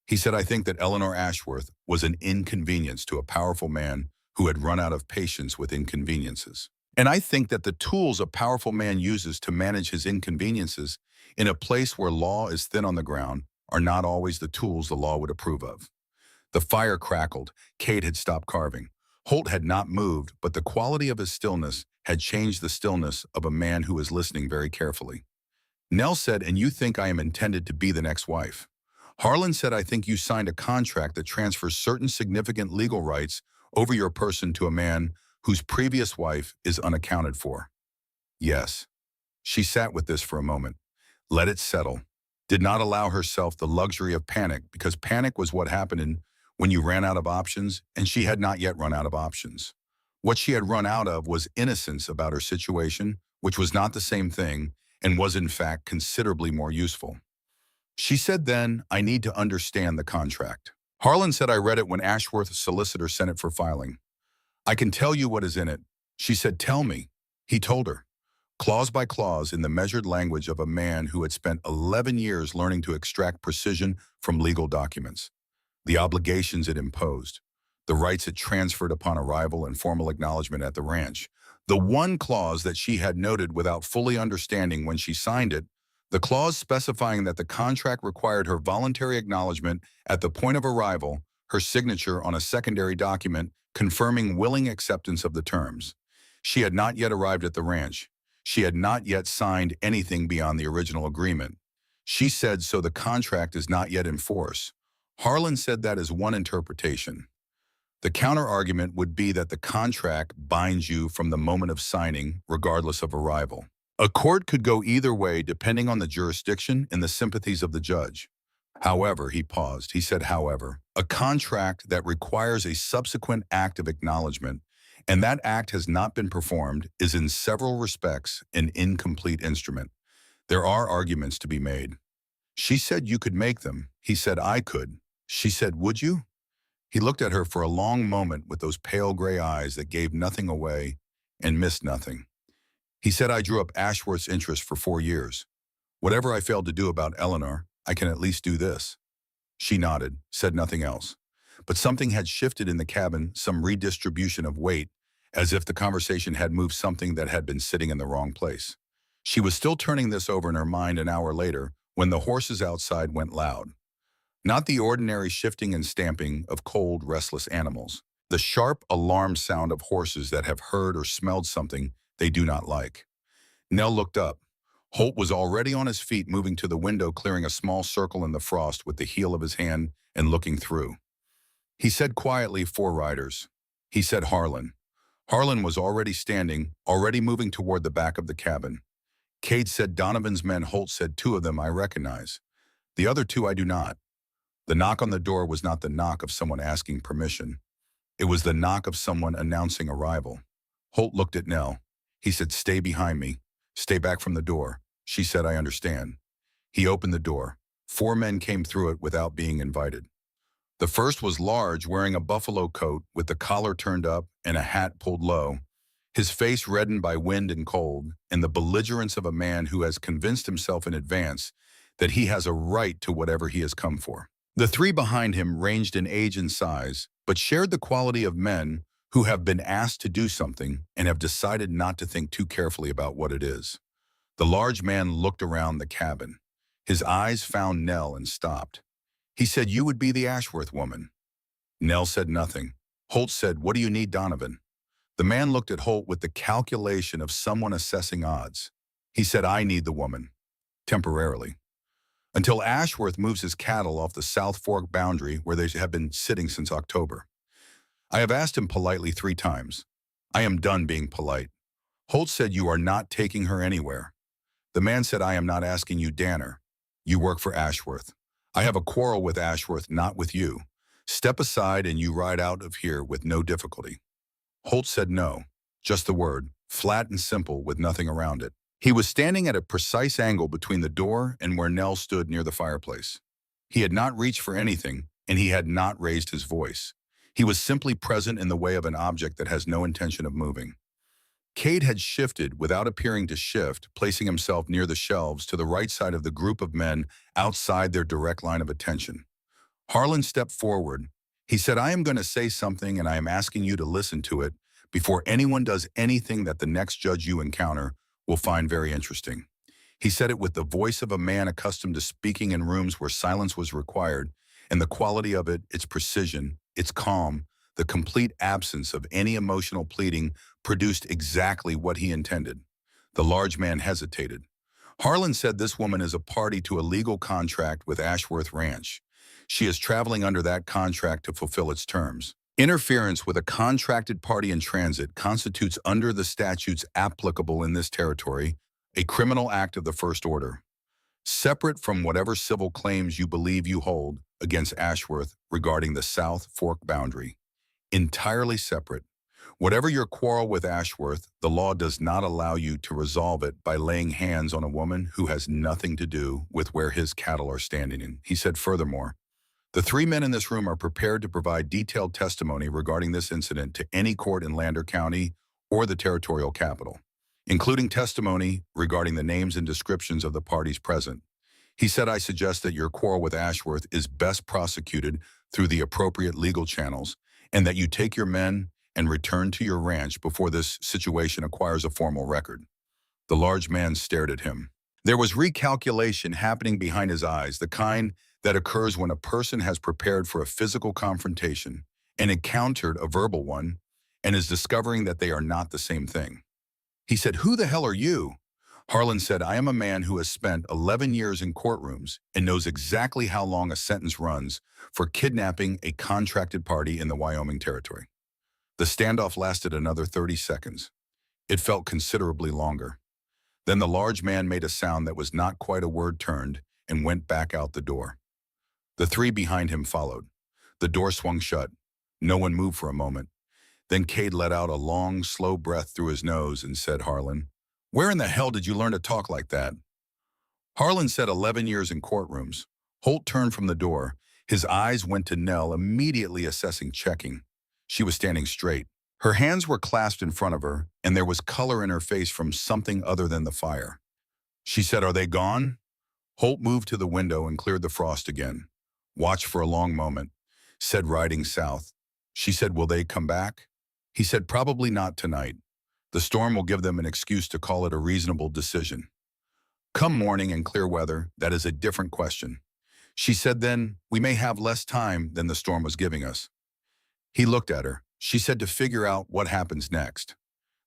He said, I think that Eleanor Ashworth was an inconvenience to a powerful man who had run out of patience with inconveniences. And I think that the tools a powerful man uses to manage his inconveniences in a place where law is thin on the ground are not always the tools the law would approve of. The fire crackled. Kate had stopped carving. Holt had not moved, but the quality of his stillness had changed the stillness of a man who was listening very carefully. Nell said, and you think I am intended to be the next wife? Harlan said, I think you signed a contract that transfers certain significant legal rights over your person to a man whose previous wife is unaccounted for. Yes. She sat with this for a moment, let it settle, did not allow herself the luxury of panic because panic was what happened when you ran out of options, and she had not yet run out of options. What she had run out of was innocence about her situation, which was not the same thing and was in fact considerably more useful. She said then, I need to understand the contract. Harlan said, I read it when Ashworth's solicitor sent it for filing. I can tell you what is in it. She said, tell me. He told her, clause by clause in the measured language of a man who had spent 11 years learning to extract precision from legal documents. The obligations it imposed, the rights it transferred upon arrival and formal acknowledgement at the ranch. The one clause that she had noted without fully understanding when she signed it, the clause specifying that the contract required her voluntary acknowledgement at the point of arrival, her signature on a secondary document confirming willing acceptance of the terms. She had not yet arrived at the ranch. She had not yet signed anything beyond the original agreement. She said, so the contract is not yet in force. Harlan said that is one interpretation. The counter-argument would be that the contract binds you from the moment of signing, regardless of arrival. A court could go either way depending on the jurisdiction and the sympathies of the judge. However, he paused. He said, however, a contract that requires a subsequent act of acknowledgement, and that act has not been performed, is in several respects an incomplete instrument. There are arguments to be made. She said you could make them. He said I could. She said, would you? He looked at her for a long moment with those pale gray eyes that gave nothing away and missed nothing. He said, I drew up Ashworth's interest for 4 years. Whatever I failed to do about Eleanor, I can at least do this. She nodded, said nothing else. But something had shifted in the cabin, some redistribution of weight, as if the conversation had moved something that had been sitting in the wrong place. She was still turning this over in her mind an hour later when the horses outside went loud. Not the ordinary shifting and stamping of cold, restless animals. The sharp alarm sound of horses that have heard or smelled something they do not like. Nell looked up. Holt was already on his feet, moving to the window, clearing a small circle in the frost with the heel of his hand and looking through. He said quietly, 4 riders. He said Harlan. Harlan was already standing, already moving toward the back of the cabin. Cade said Donovan's men. Holt said 2 of them I recognize. The other 2 I do not. The knock on the door was not the knock of someone asking permission. It was the knock of someone announcing arrival. Holt looked at Nell. He said, stay behind me. Stay back from the door. She said, I understand. He opened the door. 4 men came through it without being invited. The first was large, wearing a buffalo coat with the collar turned up and a hat pulled low, his face reddened by wind and cold, and the belligerence of a man who has convinced himself in advance that he has a right to whatever he has come for. The 3 behind him ranged in age and size, but shared the quality of men who have been asked to do something and have decided not to think too carefully about what it is. The large man looked around the cabin. His eyes found Nell and stopped. He said, you would be the Ashworth woman. Nell said nothing. Holt said, what do you need, Donovan? The man looked at Holt with the calculation of someone assessing odds. He said, I need the woman. Temporarily. Until Ashworth moves his cattle off the South Fork boundary where they have been sitting since October. I have asked him politely 3 times. I am done being polite. Holt said, you are not taking her anywhere. The man said, I am not asking you, Danner. You work for Ashworth. I have a quarrel with Ashworth, not with you. Step aside and you ride out of here with no difficulty. Holt said no, just the word, flat and simple with nothing around it. He was standing at a precise angle between the door and where Nell stood near the fireplace. He had not reached for anything, and he had not raised his voice. He was simply present in the way of an object that has no intention of moving. Cade had shifted without appearing to shift, placing himself near the shelves to the right side of the group of men outside their direct line of attention. Harlan stepped forward. He said, I am going to say something and I am asking you to listen to it before anyone does anything that the next judge you encounter will find very interesting. He said it with the voice of a man accustomed to speaking in rooms where silence was required, and the quality of it, its precision, its calm, the complete absence of any emotional pleading produced exactly what he intended. The large man hesitated. Harlan said this woman is a party to a legal contract with Ashworth Ranch. She is traveling under that contract to fulfill its terms. Interference with a contracted party in transit constitutes, under the statutes applicable in this territory, a criminal act of the first order, separate from whatever civil claims you believe you hold against Ashworth regarding the South Fork boundary. Entirely separate. Whatever your quarrel with Ashworth, the law does not allow you to resolve it by laying hands on a woman who has nothing to do with where his cattle are standing in. He said furthermore, the 3 men in this room are prepared to provide detailed testimony regarding this incident to any court in Lander County or the territorial capital, including testimony regarding the names and descriptions of the parties present. He said, I suggest that your quarrel with Ashworth is best prosecuted through the appropriate legal channels, and that you take your men and return to your ranch before this situation acquires a formal record. The large man stared at him. There was recalculation happening behind his eyes, the kind that occurs when a person has prepared for a physical confrontation and encountered a verbal one and is discovering that they are not the same thing. He said, who the hell are you? Harlan said, I am a man who has spent 11 years in courtrooms and knows exactly how long a sentence runs for kidnapping a contracted party in the Wyoming Territory. The standoff lasted another 30 seconds. It felt considerably longer. Then the large man made a sound that was not quite a word turned and went back out the door. The 3 behind him followed. The door swung shut. No one moved for a moment. Then Cade let out a long, slow breath through his nose and said, Harlan, where in the hell did you learn to talk like that? Harlan said 11 years in courtrooms. Holt turned from the door. His eyes went to Nell, immediately assessing checking. She was standing straight. Her hands were clasped in front of her, and there was color in her face from something other than the fire. She said, are they gone? Holt moved to the window and cleared the frost again. Watched for a long moment. Said, riding south. She said, will they come back? He said, probably not tonight. The storm will give them an excuse to call it a reasonable decision. Come morning and clear weather, that is a different question. She said, then we may have less time than the storm was giving us. He looked at her. She said, to figure out what happens next.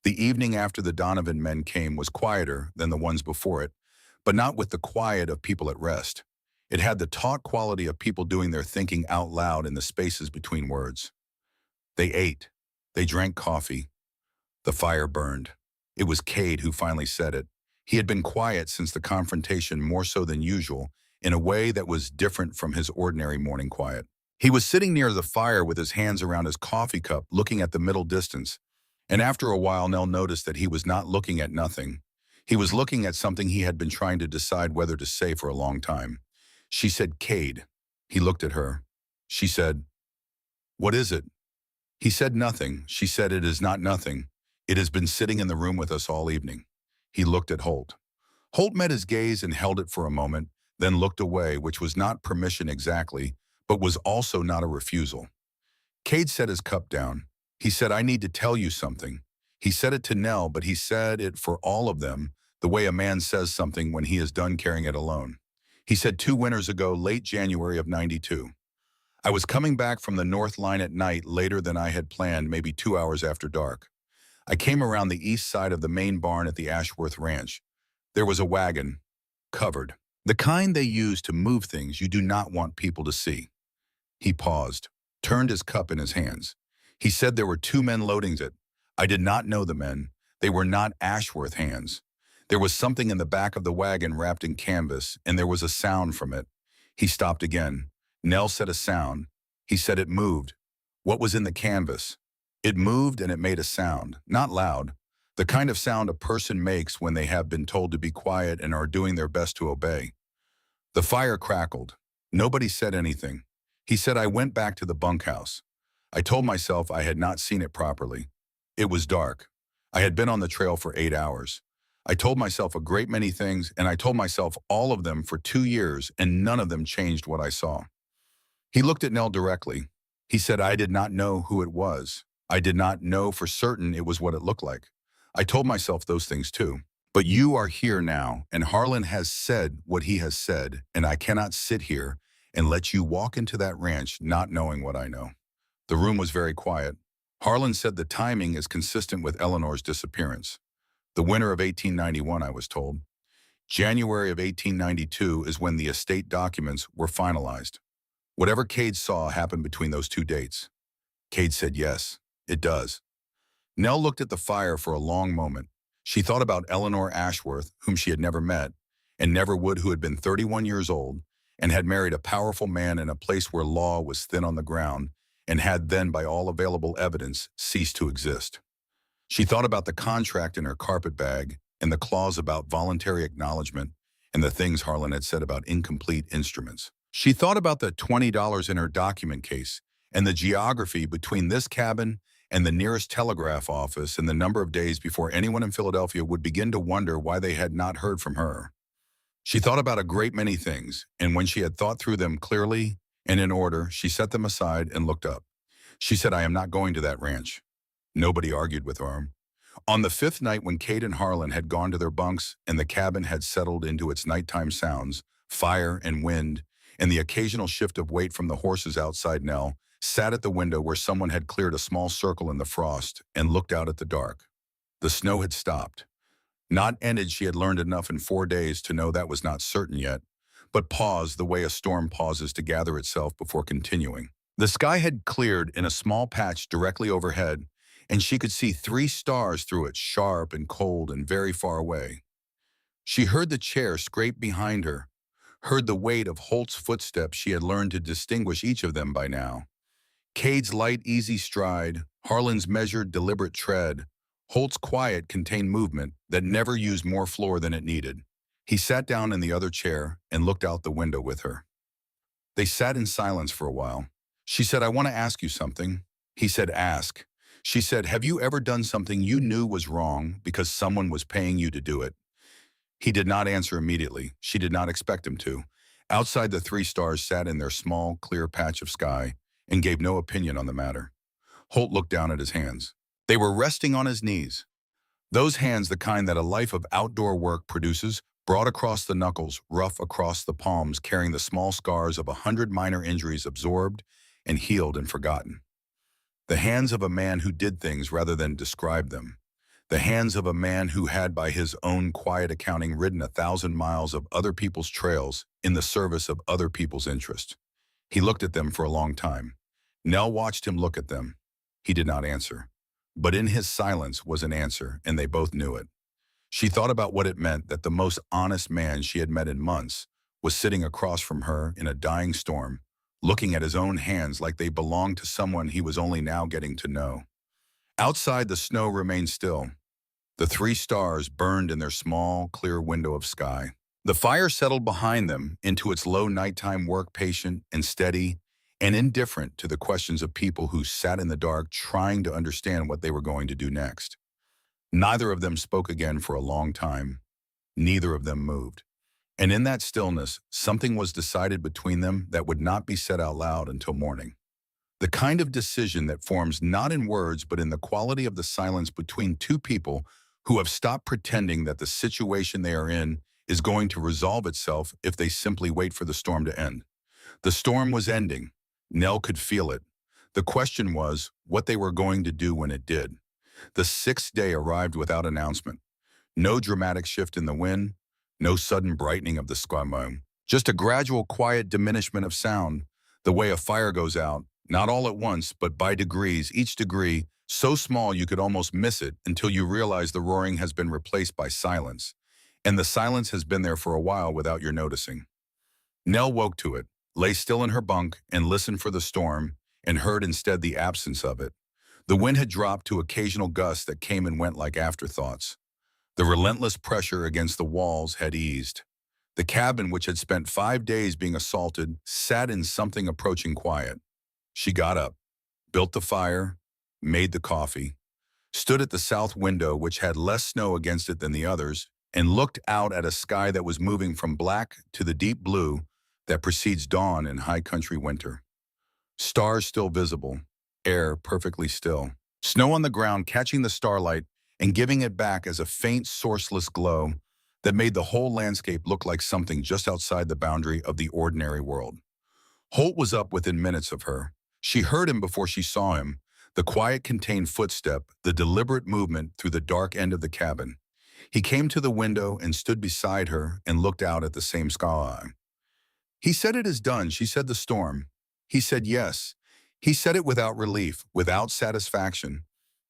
The evening after the Donovan men came was quieter than the ones before it, but not with the quiet of people at rest. It had the taut quality of people doing their thinking out loud in the spaces between words. They ate. They drank coffee. The fire burned. It was Cade who finally said it. He had been quiet since the confrontation, more so than usual, in a way that was different from his ordinary morning quiet. He was sitting near the fire with his hands around his coffee cup, looking at the middle distance. And after a while, Nell noticed that he was not looking at nothing. He was looking at something he had been trying to decide whether to say for a long time. She said, "Cade." He looked at her. She said, "What is it?" He said nothing. She said, "It is not nothing. It has been sitting in the room with us all evening." He looked at Holt. Holt met his gaze and held it for a moment, then looked away, which was not permission exactly, but was also not a refusal. Cade set his cup down. He said, "I need to tell you something." He said it to Nell, but he said it for all of them, the way a man says something when he is done carrying it alone. He said 2 winters ago, late January of '92. I was coming back from the North Line at night later than I had planned, maybe 2 hours after dark. I came around the east side of the main barn at the Ashworth Ranch. There was a wagon, covered. The kind they use to move things you do not want people to see. He paused, turned his cup in his hands. He said there were 2 men loading it. I did not know the men. They were not Ashworth hands. There was something in the back of the wagon wrapped in canvas, and there was a sound from it. He stopped again. Nell said a sound. He said it moved. What was in the canvas? It moved and it made a sound, not loud. The kind of sound a person makes when they have been told to be quiet and are doing their best to obey. The fire crackled. Nobody said anything. He said, I went back to the bunkhouse. I told myself I had not seen it properly. It was dark. I had been on the trail for 8 hours. I told myself a great many things, and I told myself all of them for 2 years, and none of them changed what I saw. He looked at Nell directly. He said, I did not know who it was. I did not know for certain it was what it looked like. I told myself those things too. But you are here now, and Harlan has said what he has said, and I cannot sit here and let you walk into that ranch not knowing what I know. The room was very quiet. Harlan said the timing is consistent with Eleanor's disappearance. The winter of 1891, I was told. January of 1892 is when the estate documents were finalized. Whatever Cade saw happened between those 2 dates. Cade said yes, it does. Nell looked at the fire for a long moment. She thought about Eleanor Ashworth, whom she had never met, and never would, who had been 31 years old, and had married a powerful man in a place where law was thin on the ground, and had then, by all available evidence, ceased to exist. She thought about the contract in her carpet bag, and the clause about voluntary acknowledgement, and the things Harlan had said about incomplete instruments. She thought about the $20 in her document case, and the geography between this cabin and the nearest telegraph office, and the number of days before anyone in Philadelphia would begin to wonder why they had not heard from her. She thought about a great many things, and when she had thought through them clearly and in order, she set them aside and looked up. She said, I am not going to that ranch. Nobody argued with her. On the 5th night, when Cade and Harlan had gone to their bunks and the cabin had settled into its nighttime sounds, fire and wind, and the occasional shift of weight from the horses outside, Nell sat at the window where someone had cleared a small circle in the frost and looked out at the dark. The snow had stopped. Not ended. She had learned enough in 4 days to know that was not certain yet, but paused the way a storm pauses to gather itself before continuing. The sky had cleared in a small patch directly overhead, and she could see 3 stars through it, sharp and cold and very far away. She heard the chair scrape behind her, heard the weight of Holt's footsteps. She had learned to distinguish each of them by now. Cade's light, easy stride, Harlan's measured, deliberate tread, Holt's quiet, contained movement that never used more floor than it needed. He sat down in the other chair and looked out the window with her. They sat in silence for a while. She said, I want to ask you something. He said, ask. She said, have you ever done something you knew was wrong because someone was paying you to do it? He did not answer immediately. She did not expect him to. Outside, the 3 stars sat in their small, clear patch of sky and gave no opinion on the matter. Holt looked down at his hands. They were resting on his knees. Those hands, the kind that a life of outdoor work produces, broad across the knuckles, rough across the palms, carrying the small scars of 100 minor injuries absorbed and healed and forgotten. The hands of a man who did things rather than described them. The hands of a man who had, by his own quiet accounting, ridden 1,000 miles of other people's trails in the service of other people's interest. He looked at them for a long time. Nell watched him look at them. He did not answer. But in his silence was an answer, and they both knew it. She thought about what it meant that the most honest man she had met in months was sitting across from her in a dying storm, looking at his own hands like they belonged to someone he was only now getting to know. Outside, the snow remained still. The three stars burned in their small, clear window of sky. The fire settled behind them into its low nighttime work, patient and steady and indifferent to the questions of people who sat in the dark trying to understand what they were going to do next. Neither of them spoke again for a long time. Neither of them moved. And in that stillness, something was decided between them that would not be said out loud until morning. The kind of decision that forms not in words but in the quality of the silence between two people who have stopped pretending that the situation they are in is going to resolve itself if they simply wait for the storm to end. The storm was ending. Nell could feel it. The question was what they were going to do when it did. The sixth day arrived without announcement. No dramatic shift in the wind, no sudden brightening of the sky, just a gradual quiet diminishment of sound, the way a fire goes out, not all at once, but by degrees, each degree so small you could almost miss it until you realize the roaring has been replaced by silence, and the silence has been there for a while without your noticing. Nell woke to it, lay still in her bunk, and listened for the storm, and heard instead the absence of it. The wind had dropped to occasional gusts that came and went like afterthoughts. The relentless pressure against the walls had eased. The cabin, which had spent 5 days being assaulted, sat in something approaching quiet. She got up, built the fire, made the coffee, stood at the south window, which had less snow against it than the others, and looked out at a sky that was moving from black to the deep blue that precedes dawn in high country winter. Stars still visible, air perfectly still, snow on the ground catching the starlight and giving it back as a faint, sourceless glow that made the whole landscape look like something just outside the boundary of the ordinary world. Holt was up within minutes of her. She heard him before she saw him, the quiet, contained footstep, the deliberate movement through the dark end of the cabin. He came to the window and stood beside her and looked out at the same sky. He said it is done, she said the storm. He said yes. He said it without relief, without satisfaction.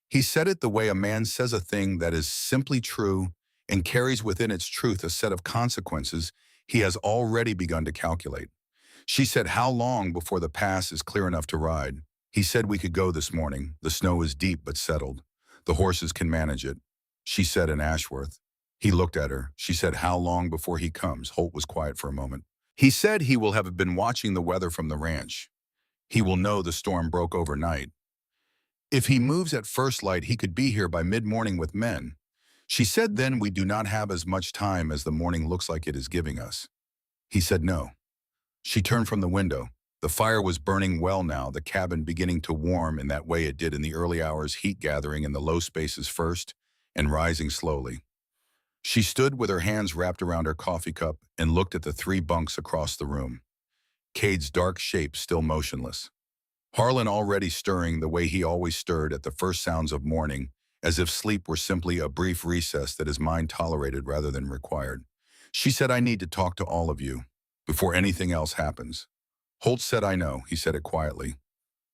He said it the way a man says a thing that is simply true and carries within its truth a set of consequences he has already begun to calculate. She said, how long before the pass is clear enough to ride? He said we could go this morning. The snow is deep but settled. The horses can manage it. She said in Ashworth. He looked at her. She said, how long before he comes? Holt was quiet for a moment. He said he will have been watching the weather from the ranch. He will know the storm broke overnight. If he moves at first light, he could be here by mid-morning with men. She said then we do not have as much time as the morning looks like it is giving us. He said no. She turned from the window. The fire was burning well now, the cabin beginning to warm in that way it did in the early hours, heat gathering in the low spaces first and rising slowly. She stood with her hands wrapped around her coffee cup and looked at the 3 bunks across the room. Cade's dark shape still motionless. Harlan already stirring the way he always stirred at the first sounds of morning, as if sleep were simply a brief recess that his mind tolerated rather than required. She said, I need to talk to all of you before anything else happens. Holt said, I know, he said it quietly,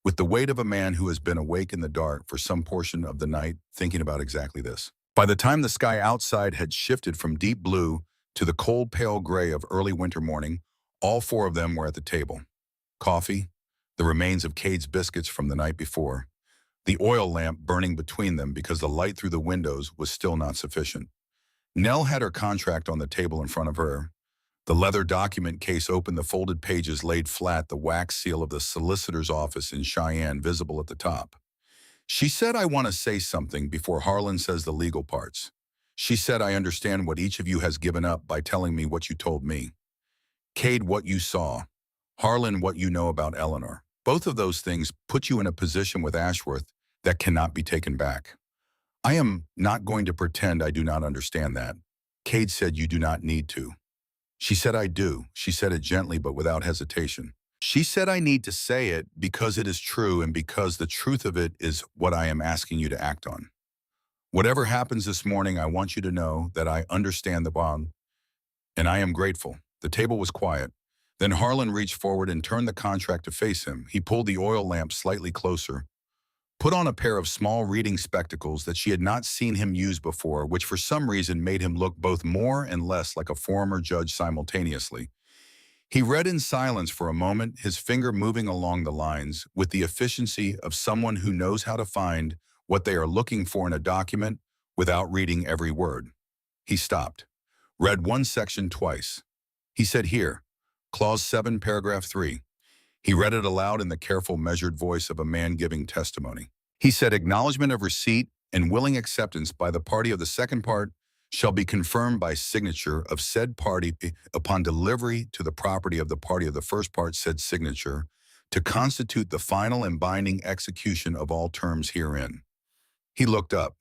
with the weight of a man who has been awake in the dark for some portion of the night thinking about exactly this. By the time the sky outside had shifted from deep blue to the cold pale gray of early winter morning, all 4 of them were at the table. Coffee, the remains of Cade's biscuits from the night before, the oil lamp burning between them because the light through the windows was still not sufficient. Nell had her contract on the table in front of her. The leather document case open, the folded pages laid flat, the wax seal of the solicitor's office in Cheyenne visible at the top. She said, I want to say something before Harlan says the legal parts. She said, I understand what each of you has given up by telling me what you told me. Cade, what you saw. Harlan, what you know about Eleanor. Both of those things put you in a position with Ashworth that cannot be taken back. I am not going to pretend I do not understand that. Cade said, you do not need to. She said, I do. She said it gently but without hesitation. She said, I need to say it because it is true and because the truth of it is what I am asking you to act on. Whatever happens this morning, I want you to know that I understand the bond, and I am grateful. The table was quiet. Then Harlan reached forward and turned the contract to face him. He pulled the oil lamp slightly closer, put on a pair of small reading spectacles that she had not seen him use before, which for some reason made him look both more and less like a former judge simultaneously. He read in silence for a moment, his finger moving along the lines with the efficiency of someone who knows how to find what they are looking for in a document without reading every word. He stopped, read one section twice. He said, "Here, Clause 7, Paragraph 3. He read it aloud in the careful, measured voice of a man giving testimony. He said, "Acknowledgement of receipt and willing acceptance by the party of the second part shall be confirmed by signature of said party upon delivery to the property of the party of the first part said signature to constitute the final and binding execution of all terms herein." He looked up.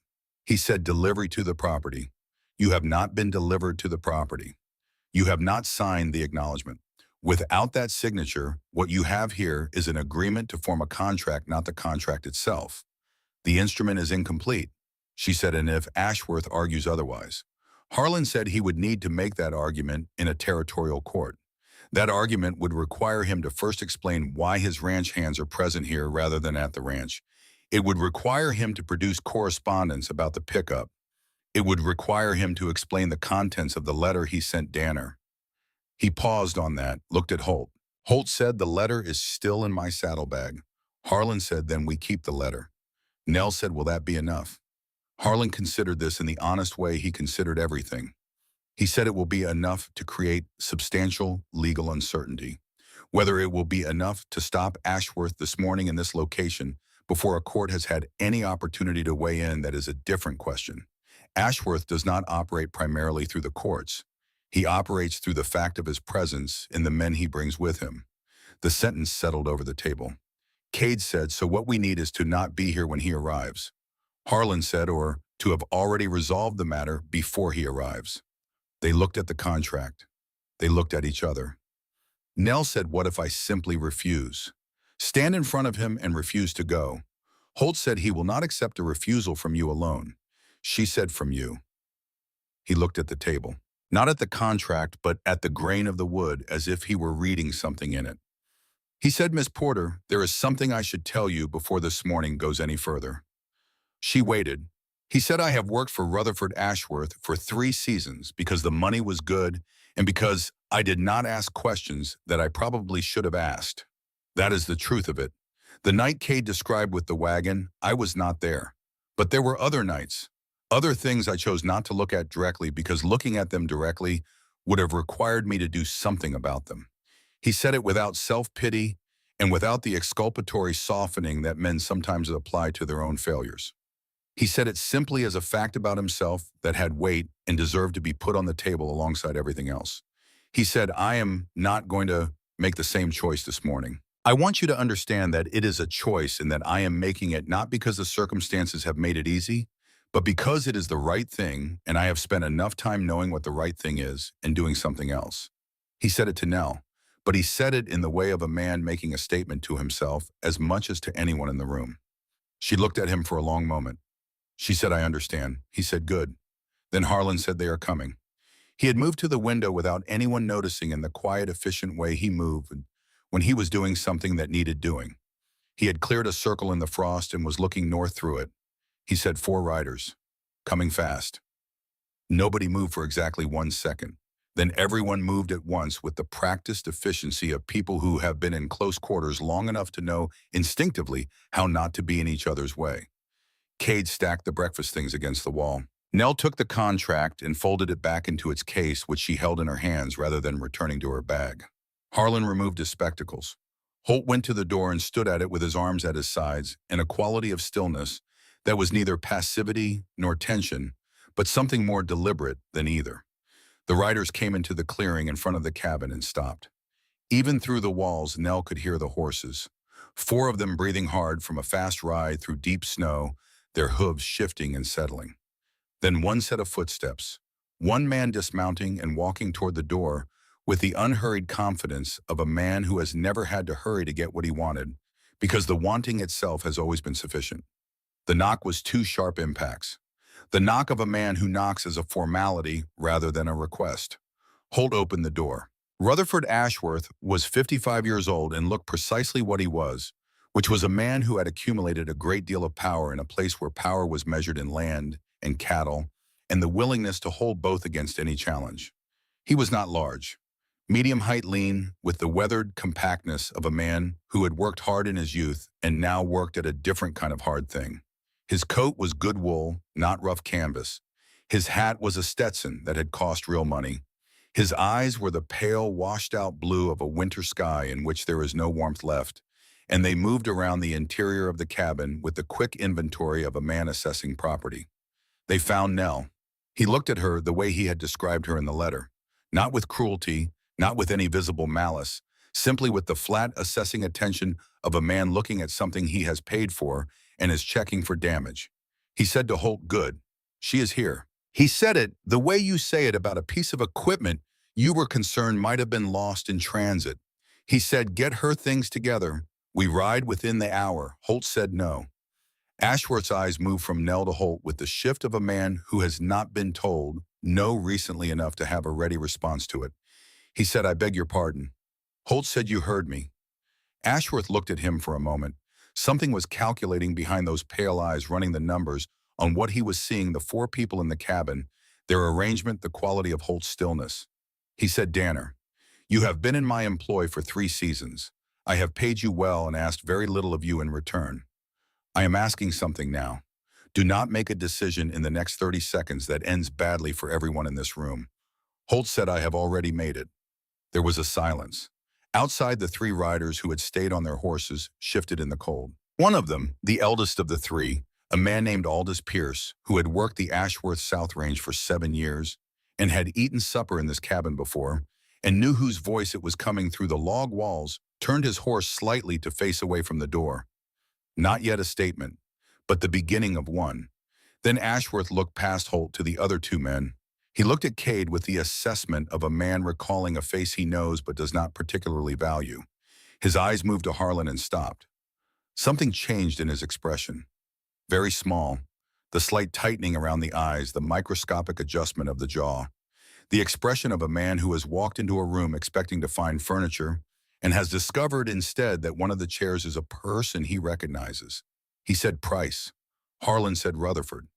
He said, "Delivery to the property. You have not been delivered to the property. You have not signed the acknowledgement. Without that signature, what you have here is an agreement to form a contract, not the contract itself. The instrument is incomplete," she said, "and if Ashworth argues otherwise." Harlan said he would need to make that argument in a territorial court. That argument would require him to first explain why his ranch hands are present here rather than at the ranch. It would require him to produce correspondence about the pickup. It would require him to explain the contents of the letter he sent Danner. He paused on that, looked at Holt. Holt said, "The letter is still in my saddlebag." Harlan said, "Then we keep the letter." Nell said, "Will that be enough?" Harlan considered this in the honest way he considered everything. He said it will be enough to create substantial legal uncertainty. Whether it will be enough to stop Ashworth this morning in this location before a court has had any opportunity to weigh in, that is a different question. Ashworth does not operate primarily through the courts. He operates through the fact of his presence in the men he brings with him. The sentence settled over the table. Cade said, "So what we need is to not be here when he arrives." Harlan said, "Or to have already resolved the matter before he arrives." They looked at the contract. They looked at each other. Nell said, "What if I simply refuse? Stand in front of him and refuse to go?" Holt said, "He will not accept a refusal from you alone." She said, "From you." He looked at the table. Not at the contract, but at the grain of the wood, as if he were reading something in it. He said, "Miss Porter, there is something I should tell you before this morning goes any further." She waited. He said, "I have worked for Rutherford Ashworth for 3 seasons because the money was good and because I did not ask questions that I probably should have asked. That is the truth of it. The night Cade described with the wagon, I was not there. But there were other nights. Other things I chose not to look at directly because looking at them directly would have required me to do something about them." He said it without self-pity and without the exculpatory softening that men sometimes apply to their own failures. He said it simply as a fact about himself that had weight and deserved to be put on the table alongside everything else. He said, "I am not going to make the same choice this morning. I want you to understand that it is a choice and that I am making it not because the circumstances have made it easy, but because it is the right thing, and I have spent enough time knowing what the right thing is and doing something else." He said it to Nell, but he said it in the way of a man making a statement to himself as much as to anyone in the room. She looked at him for a long moment. She said, "I understand." He said, "Good." Then Harlan said, "They are coming." He had moved to the window without anyone noticing in the quiet, efficient way he moved when he was doing something that needed doing. He had cleared a circle in the frost and was looking north through it. He said, 4 riders. Coming fast." Nobody moved for exactly 1 second. Then everyone moved at once with the practiced efficiency of people who have been in close quarters long enough to know instinctively how not to be in each other's way. Cade stacked the breakfast things against the wall. Nell took the contract and folded it back into its case, which she held in her hands rather than returning to her bag. Harlan removed his spectacles. Holt went to the door and stood at it with his arms at his sides in a quality of stillness that was neither passivity nor tension, but something more deliberate than either. The riders came into the clearing in front of the cabin and stopped. Even through the walls, Nell could hear the horses, 4 of them breathing hard from a fast ride through deep snow, their hooves shifting and settling. Then one set of footsteps, one man dismounting and walking toward the door with the unhurried confidence of a man who has never had to hurry to get what he wanted, because the wanting itself has always been sufficient. The knock was 2 sharp impacts. The knock of a man who knocks is a formality rather than a request. Holt opened the door. Rutherford Ashworth was 55 years old and looked precisely what he was, which was a man who had accumulated a great deal of power in a place where power was measured in land and cattle, and the willingness to hold both against any challenge. He was not large. Medium height, lean, with the weathered compactness of a man who had worked hard in his youth and now worked at a different kind of hard thing. His coat was good wool, not rough canvas. His hat was a Stetson that had cost real money. His eyes were the pale, washed-out blue of a winter sky in which there is no warmth left, and they moved around the interior of the cabin with the quick inventory of a man assessing property. They found Nell. He looked at her the way he had described her in the letter, not with cruelty, not with any visible malice, simply with the flat, assessing attention of a man looking at something he has paid for and is checking for damage. He said to Holt, "Good. She is here." He said it the way you say it about a piece of equipment you were concerned might have been lost in transit. He said, "Get her things together. We ride within the hour." Holt said no. Ashworth's eyes moved from Nell to Holt with the shift of a man who has not been told no recently enough to have a ready response to it. He said, "I beg your pardon." Holt said, "You heard me." Ashworth looked at him for a moment. Something was calculating behind those pale eyes, running the numbers on what he was seeing: the four people in the cabin, their arrangement, the quality of Holt's stillness. He said, "Danner, you have been in my employ for 3 seasons. I have paid you well and asked very little of you in return. I am asking something now. Do not make a decision in the next 30 seconds that ends badly for everyone in this room." Holt said, "I have already made it." There was a silence. Outside, the 3 riders who had stayed on their horses shifted in the cold. One of them, the eldest of the 3, a man named Aldous Pierce, who had worked the Ashworth South Range for 7 years and had eaten supper in this cabin before and knew whose voice it was coming through the log walls, turned his horse slightly to face away from the door. Not yet a statement, but the beginning of one. Then Ashworth looked past Holt to the other 2 men. He looked at Cade with the assessment of a man recalling a face he knows but does not particularly value. His eyes moved to Harlan and stopped. Something changed in his expression. Very small, the slight tightening around the eyes, the microscopic adjustment of the jaw. The expression of a man who has walked into a room expecting to find furniture and has discovered instead that one of the chairs is a person he recognizes. He said Price. Harlan said Rutherford.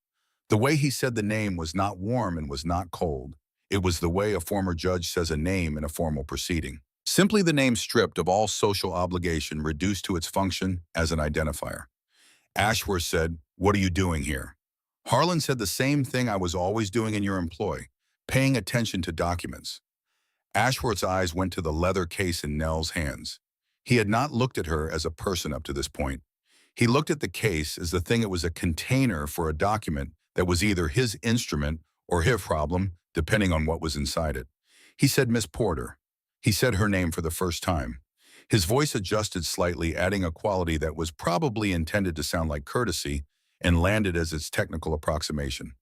The way he said the name was not warm and was not cold. It was the way a former judge says a name in a formal proceeding. Simply the name stripped of all social obligation, reduced to its function as an identifier. Ashworth said, "What are you doing here?" Harlan said the same thing I was always doing in your employ, paying attention to documents. Ashworth's eyes went to the leather case in Nell's hands. He had not looked at her as a person up to this point. He looked at the case as the thing it was, a container for a document that was either his instrument or his problem, depending on what was inside it. He said, "Miss Porter." He said her name for the first time. His voice adjusted slightly, adding a quality that was probably intended to sound like courtesy and landed as its technical approximation.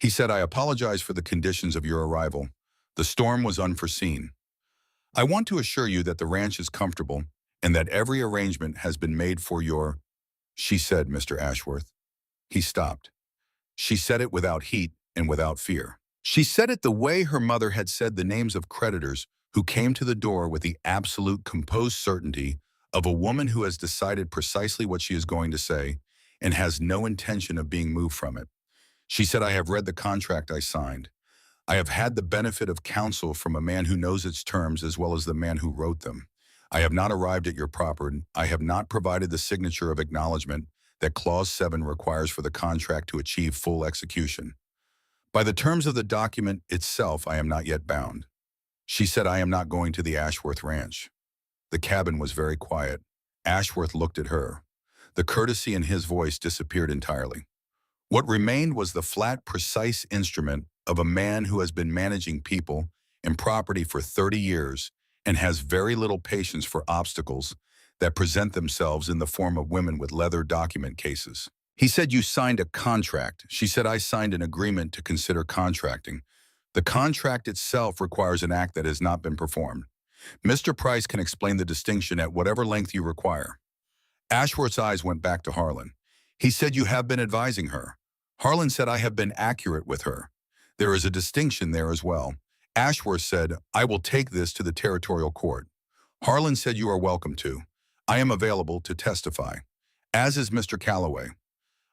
He said, "I apologize for the conditions of your arrival. The storm was unforeseen. I want to assure you that the ranch is comfortable and that every arrangement has been made for your—" "She said, Mr. Ashworth." He stopped. She said it without heat and without fear. She said it the way her mother had said the names of creditors who came to the door with the absolute composed certainty of a woman who has decided precisely what she is going to say and has no intention of being moved from it. She said, "I have read the contract I signed. I have had the benefit of counsel from a man who knows its terms as well as the man who wrote them. I have not arrived at your property. I have not provided the signature of acknowledgement that Clause 7 requires for the contract to achieve full execution. By the terms of the document itself, I am not yet bound." She said, "I am not going to the Ashworth Ranch." The cabin was very quiet. Ashworth looked at her. The courtesy in his voice disappeared entirely. What remained was the flat, precise instrument of a man who has been managing people and property for 30 years and has very little patience for obstacles that present themselves in the form of women with leather document cases. He said, "You signed a contract." She said, "I signed an agreement to consider contracting. The contract itself requires an act that has not been performed. Mr. Price can explain the distinction at whatever length you require." Ashworth's eyes went back to Harlan. He said, "You have been advising her." Harlan said, I have been accurate with her. There is a distinction there as well. Ashworth said, I will take this to the territorial court. Harlan said, you are welcome to. I am available to testify, as is Mr. Calloway.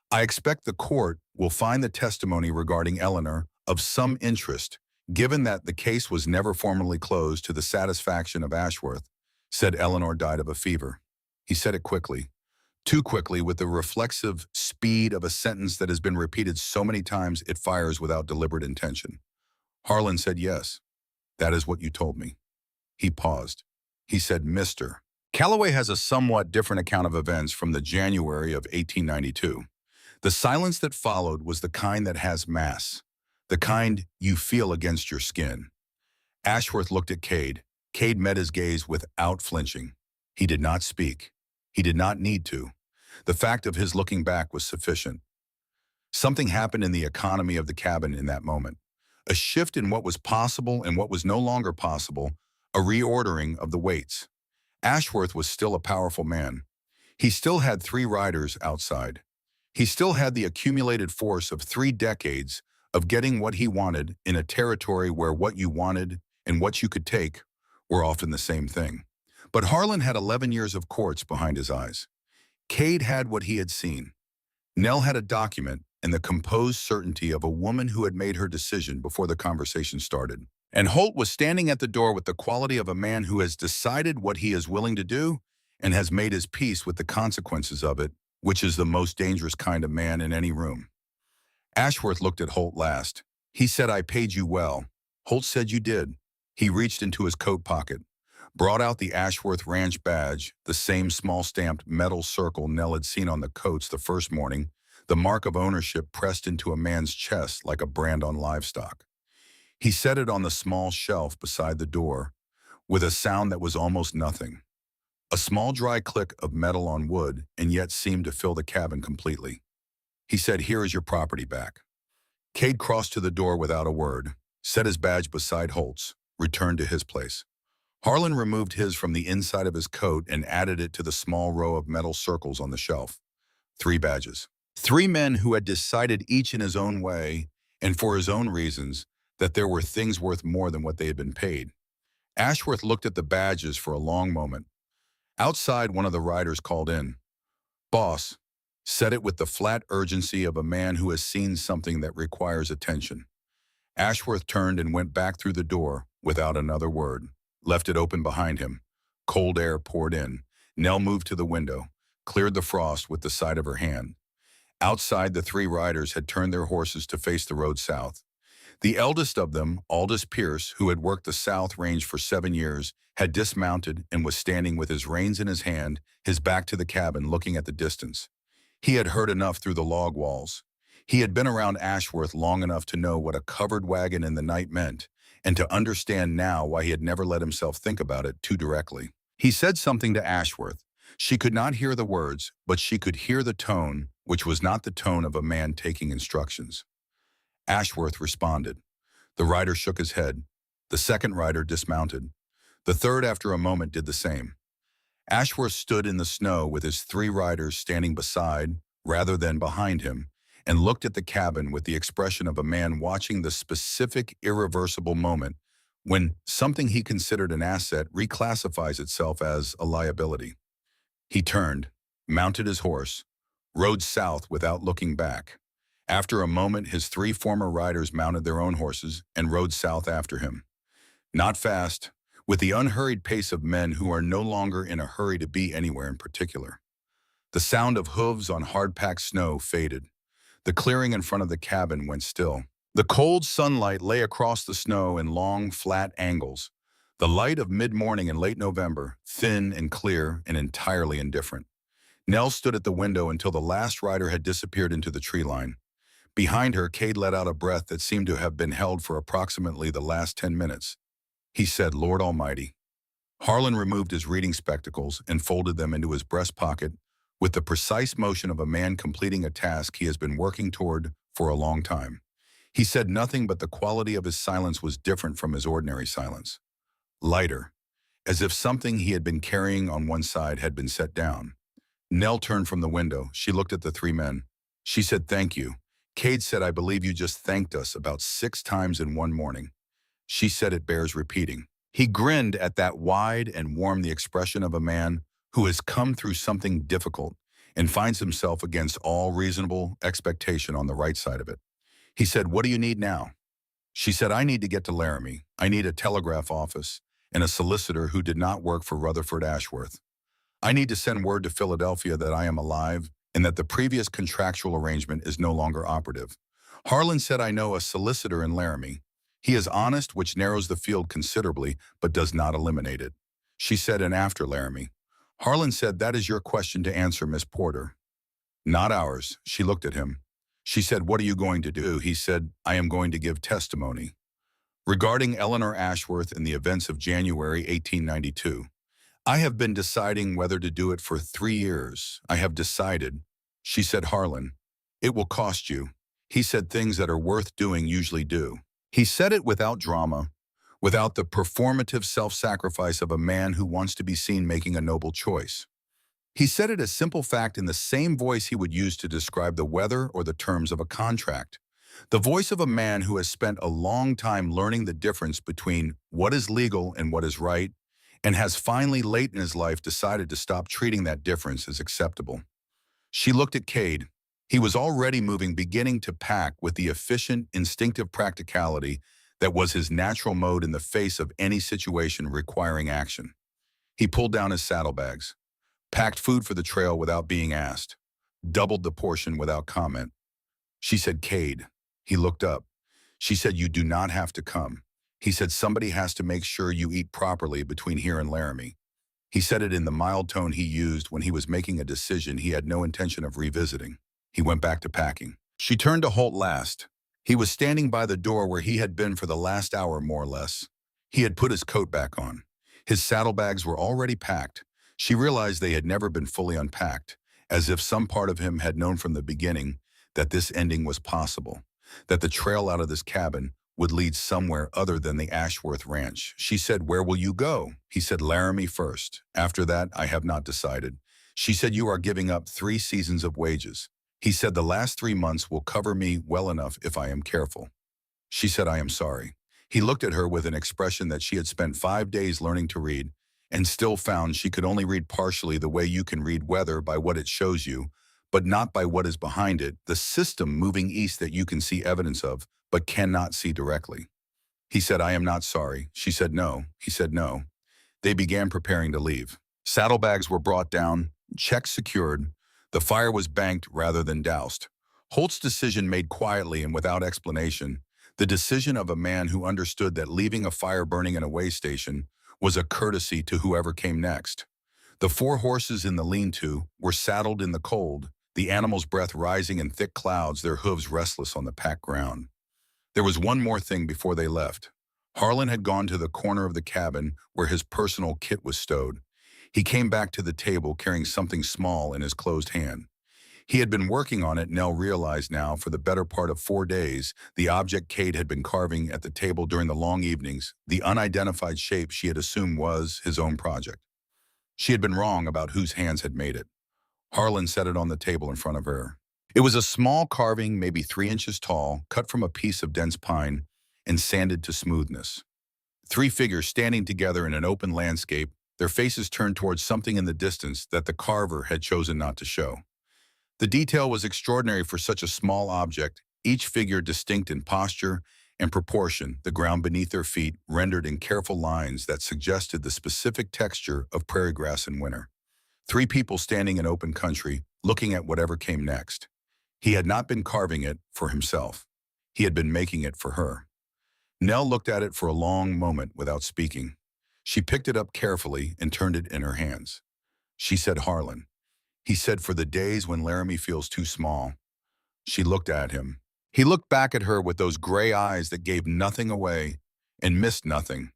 I expect the court will find the testimony regarding Eleanor of some interest, given that the case was never formally closed to the satisfaction of Ashworth, said Eleanor died of a fever. He said it quickly, too quickly, with the reflexive speed of a sentence that has been repeated so many times it fires without deliberate intention. Harlan said, yes, that is what you told me. He paused. He said, Mr. Calloway has a somewhat different account of events from the January of 1892. The silence that followed was the kind that has mass, the kind you feel against your skin. Ashworth looked at Cade. Cade met his gaze without flinching. He did not speak. He did not need to. The fact of his looking back was sufficient. Something happened in the economy of the cabin in that moment. A shift in what was possible and what was no longer possible, a reordering of the weights. Ashworth was still a powerful man. He still had 3 riders outside. He still had the accumulated force of 3 decades of getting what he wanted in a territory where what you wanted and what you could take were often the same thing. But Harlan had 11 years of courts behind his eyes. Cade had what he had seen. Nell had a document and the composed certainty of a woman who had made her decision before the conversation started. And Holt was standing at the door with the quality of a man who has decided what he is willing to do and has made his peace with the consequences of it, which is the most dangerous kind of man in any room. Ashworth looked at Holt last. He said, I paid you well. Holt said you did. He reached into his coat pocket, brought out the Ashworth Ranch badge, the same small stamped metal circle Nell had seen on the coats the first morning, the mark of ownership pressed into a man's chest like a brand on livestock. He set it on the small shelf beside the door, with a sound that was almost nothing. A small dry click of metal on wood, and yet seemed to fill the cabin completely. He said, here is your property back. Cade crossed to the door without a word, set his badge beside Holt's, returned to his place. Harlan removed his from the inside of his coat and added it to the small row of metal circles on the shelf. 3 badges. 3 men who had decided each in his own way, and for his own reasons, that there were things worth more than what they had been paid. Ashworth looked at the badges for a long moment. Outside, one of the riders called in. Boss, said it with the flat urgency of a man who has seen something that requires attention. Ashworth turned and went back through the door without another word, left it open behind him. Cold air poured in. Nell moved to the window, cleared the frost with the side of her hand. Outside, the 3 riders had turned their horses to face the road south. The eldest of them, Aldous Pierce, who had worked the South Range for 7 years, had dismounted and was standing with his reins in his hand, his back to the cabin, looking at the distance. He had heard enough through the log walls. He had been around Ashworth long enough to know what a covered wagon in the night meant, and to understand now why he had never let himself think about it too directly. He said something to Ashworth. She could not hear the words, but she could hear the tone, which was not the tone of a man taking instructions. Ashworth responded. The rider shook his head. The second rider dismounted. The third, after a moment, did the same. Ashworth stood in the snow with his 3 riders standing beside, rather than behind him, and looked at the cabin with the expression of a man watching the specific, irreversible moment when something he considered an asset reclassifies itself as a liability. He turned, mounted his horse, rode south without looking back. After a moment, his 3 former riders mounted their own horses and rode south after him. Not fast, with the unhurried pace of men who are no longer in a hurry to be anywhere in particular. The sound of hooves on hard-packed snow faded. The clearing in front of the cabin went still. The cold sunlight lay across the snow in long, flat angles. The light of mid-morning in late November, thin and clear and entirely indifferent. Nell stood at the window until the last rider had disappeared into the tree line. Behind her, Cade let out a breath that seemed to have been held for approximately the last 10 minutes. He said, Lord Almighty. Harlan removed his reading spectacles and folded them into his breast pocket with the precise motion of a man completing a task he has been working toward for a long time. He said nothing, but the quality of his silence was different from his ordinary silence. Lighter, as if something he had been carrying on one side had been set down. Nell turned from the window. She looked at the 3 men. She said, thank you. Cade said, I believe you just thanked us about 6 times in one morning. She said it bears repeating. He grinned at that wide and warm the expression of a man who has come through something difficult and finds himself against all reasonable expectation on the right side of it. He said, what do you need now? She said, I need to get to Laramie. I need a telegraph office and a solicitor who did not work for Rutherford Ashworth. I need to send word to Philadelphia that I am alive and that the previous contractual arrangement is no longer operative. Harlan said, I know a solicitor in Laramie. He is honest, which narrows the field considerably, but does not eliminate it. She said, and after Laramie. Harlan said, that is your question to answer, Miss Porter. Not ours. She looked at him. She said, what are you going to do? He said, I am going to give testimony. Regarding Eleanor Ashworth and the events of January 1892. I have been deciding whether to do it for 3 years. I have decided. She said, Harlan, it will cost you. He said things that are worth doing usually do. He said it without drama, without the performative self-sacrifice of a man who wants to be seen making a noble choice. He said it as simple fact in the same voice he would use to describe the weather or the terms of a contract. The voice of a man who has spent a long time learning the difference between what is legal and what is right, and has finally late in his life decided to stop treating that difference as acceptable. She looked at Cade. He was already moving, beginning to pack with the efficient, instinctive practicality that was his natural mode in the face of any situation requiring action. He pulled down his saddlebags, packed food for the trail without being asked, doubled the portion without comment. She said, Cade. He looked up. She said, you do not have to come. He said, somebody has to make sure you eat properly between here and Laramie. He said it in the mild tone he used when he was making a decision he had no intention of revisiting. He went back to packing. She turned to Holt last. He was standing by the door where he had been for the last hour, more or less. He had put his coat back on. His saddlebags were already packed. She realized they had never been fully unpacked, as if some part of him had known from the beginning that this ending was possible, that the trail out of this cabin would lead somewhere other than the Ashworth Ranch. She said, where will you go? He said, Laramie first. After that, I have not decided. She said, you are giving up 3 seasons of wages. He said, the last 3 months will cover me well enough if I am careful. She said, I am sorry. He looked at her with an expression that she had spent 5 days learning to read and still found she could only read partially, the way you can read weather by what it shows you, but not by what is behind it, the system moving east that you can see evidence of, but cannot see directly. He said, I am not sorry. She said, no. He said, no. They began preparing to leave. Saddlebags were brought down, checks secured. The fire was banked rather than doused. Holt's decision made quietly and without explanation, the decision of a man who understood that leaving a fire burning in a way station was a courtesy to whoever came next. The 4 horses in the lean-to were saddled in the cold, the animals' breath rising in thick clouds, their hooves restless on the packed ground. There was one more thing before they left. Harlan had gone to the corner of the cabin where his personal kit was stowed. He came back to the table carrying something small in his closed hand. He had been working on it, Nell realized now, for the better part of 4 days, the object Cade had been carving at the table during the long evenings, the unidentified shape she had assumed was his own project. She had been wrong about whose hands had made it. Harlan set it on the table in front of her. It was a small carving, maybe 3 inches tall, cut from a piece of dense pine and sanded to smoothness. 3 figures standing together in an open landscape, their faces turned towards something in the distance that the carver had chosen not to show. The detail was extraordinary for such a small object, each figure distinct in posture and proportion, the ground beneath their feet rendered in careful lines that suggested the specific texture of prairie grass in winter. 3 people standing in open country, looking at whatever came next. He had not been carving it for himself. He had been making it for her. Nell looked at it for a long moment without speaking. She picked it up carefully and turned it in her hands. She said, Harlan. He said, for the days when Laramie feels too small. She looked at him. He looked back at her with those gray eyes that gave nothing away and missed nothing.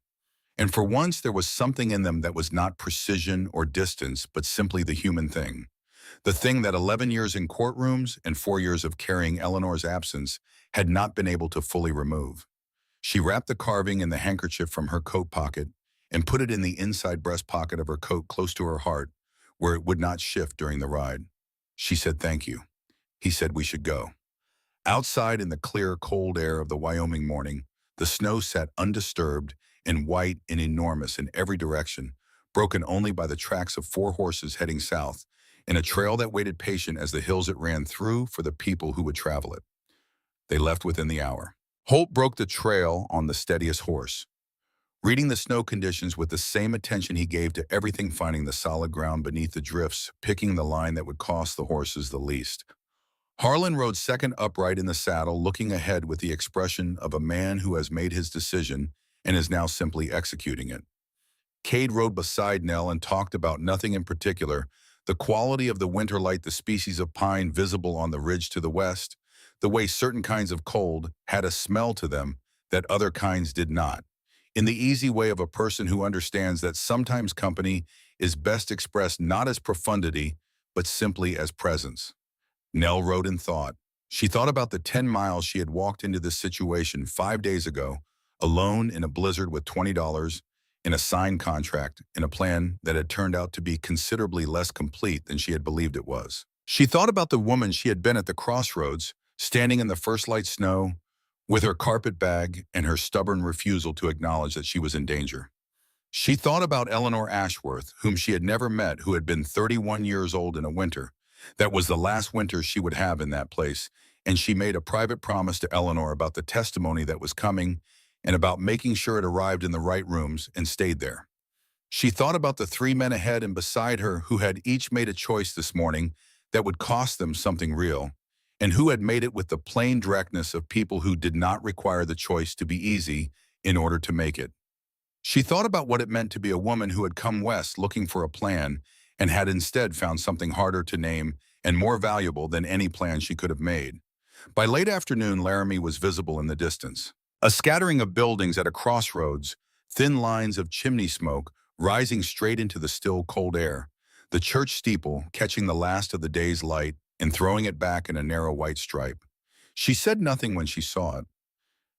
And for once there was something in them that was not precision or distance, but simply the human thing. The thing that 11 years in courtrooms and 4 years of carrying Eleanor's absence had not been able to fully remove. She wrapped the carving in the handkerchief from her coat pocket and put it in the inside breast pocket of her coat close to her heart, where it would not shift during the ride. She said, thank you. He said, we should go. Outside in the clear, cold air of the Wyoming morning, the snow sat undisturbed and white and enormous in every direction, broken only by the tracks of four horses heading south, and a trail that waited patient as the hills it ran through for the people who would travel it. They left within the hour. Holt broke the trail on the steadiest horse, reading the snow conditions with the same attention he gave to everything, finding the solid ground beneath the drifts, picking the line that would cost the horses the least. Harlan rode second upright in the saddle, looking ahead with the expression of a man who has made his decision and is now simply executing it. Cade rode beside Nell and talked about nothing in particular, the quality of the winter light, the species of pine visible on the ridge to the west, the way certain kinds of cold had a smell to them that other kinds did not, in the easy way of a person who understands that sometimes company is best expressed not as profundity, but simply as presence. Nell rode in thought. She thought about the 10 miles she had walked into this situation 5 days ago, alone in a blizzard with $20, in a signed contract, in a plan that had turned out to be considerably less complete than she had believed it was. She thought about the woman she had been at the crossroads, standing in the first light snow, with her carpet bag and her stubborn refusal to acknowledge that she was in danger. She thought about Eleanor Ashworth, whom she had never met, who had been 31 years old in a winter. That was the last winter she would have in that place, and she made a private promise to Eleanor about the testimony that was coming and about making sure it arrived in the right rooms and stayed there. She thought about the three men ahead and beside her who had each made a choice this morning that would cost them something real, and who had made it with the plain directness of people who did not require the choice to be easy in order to make it. She thought about what it meant to be a woman who had come west looking for a plan and had instead found something harder to name and more valuable than any plan she could have made. By late afternoon, Laramie was visible in the distance. A scattering of buildings at a crossroads, thin lines of chimney smoke rising straight into the still, cold air, the church steeple catching the last of the day's light and throwing it back in a narrow white stripe. She said nothing when she saw it.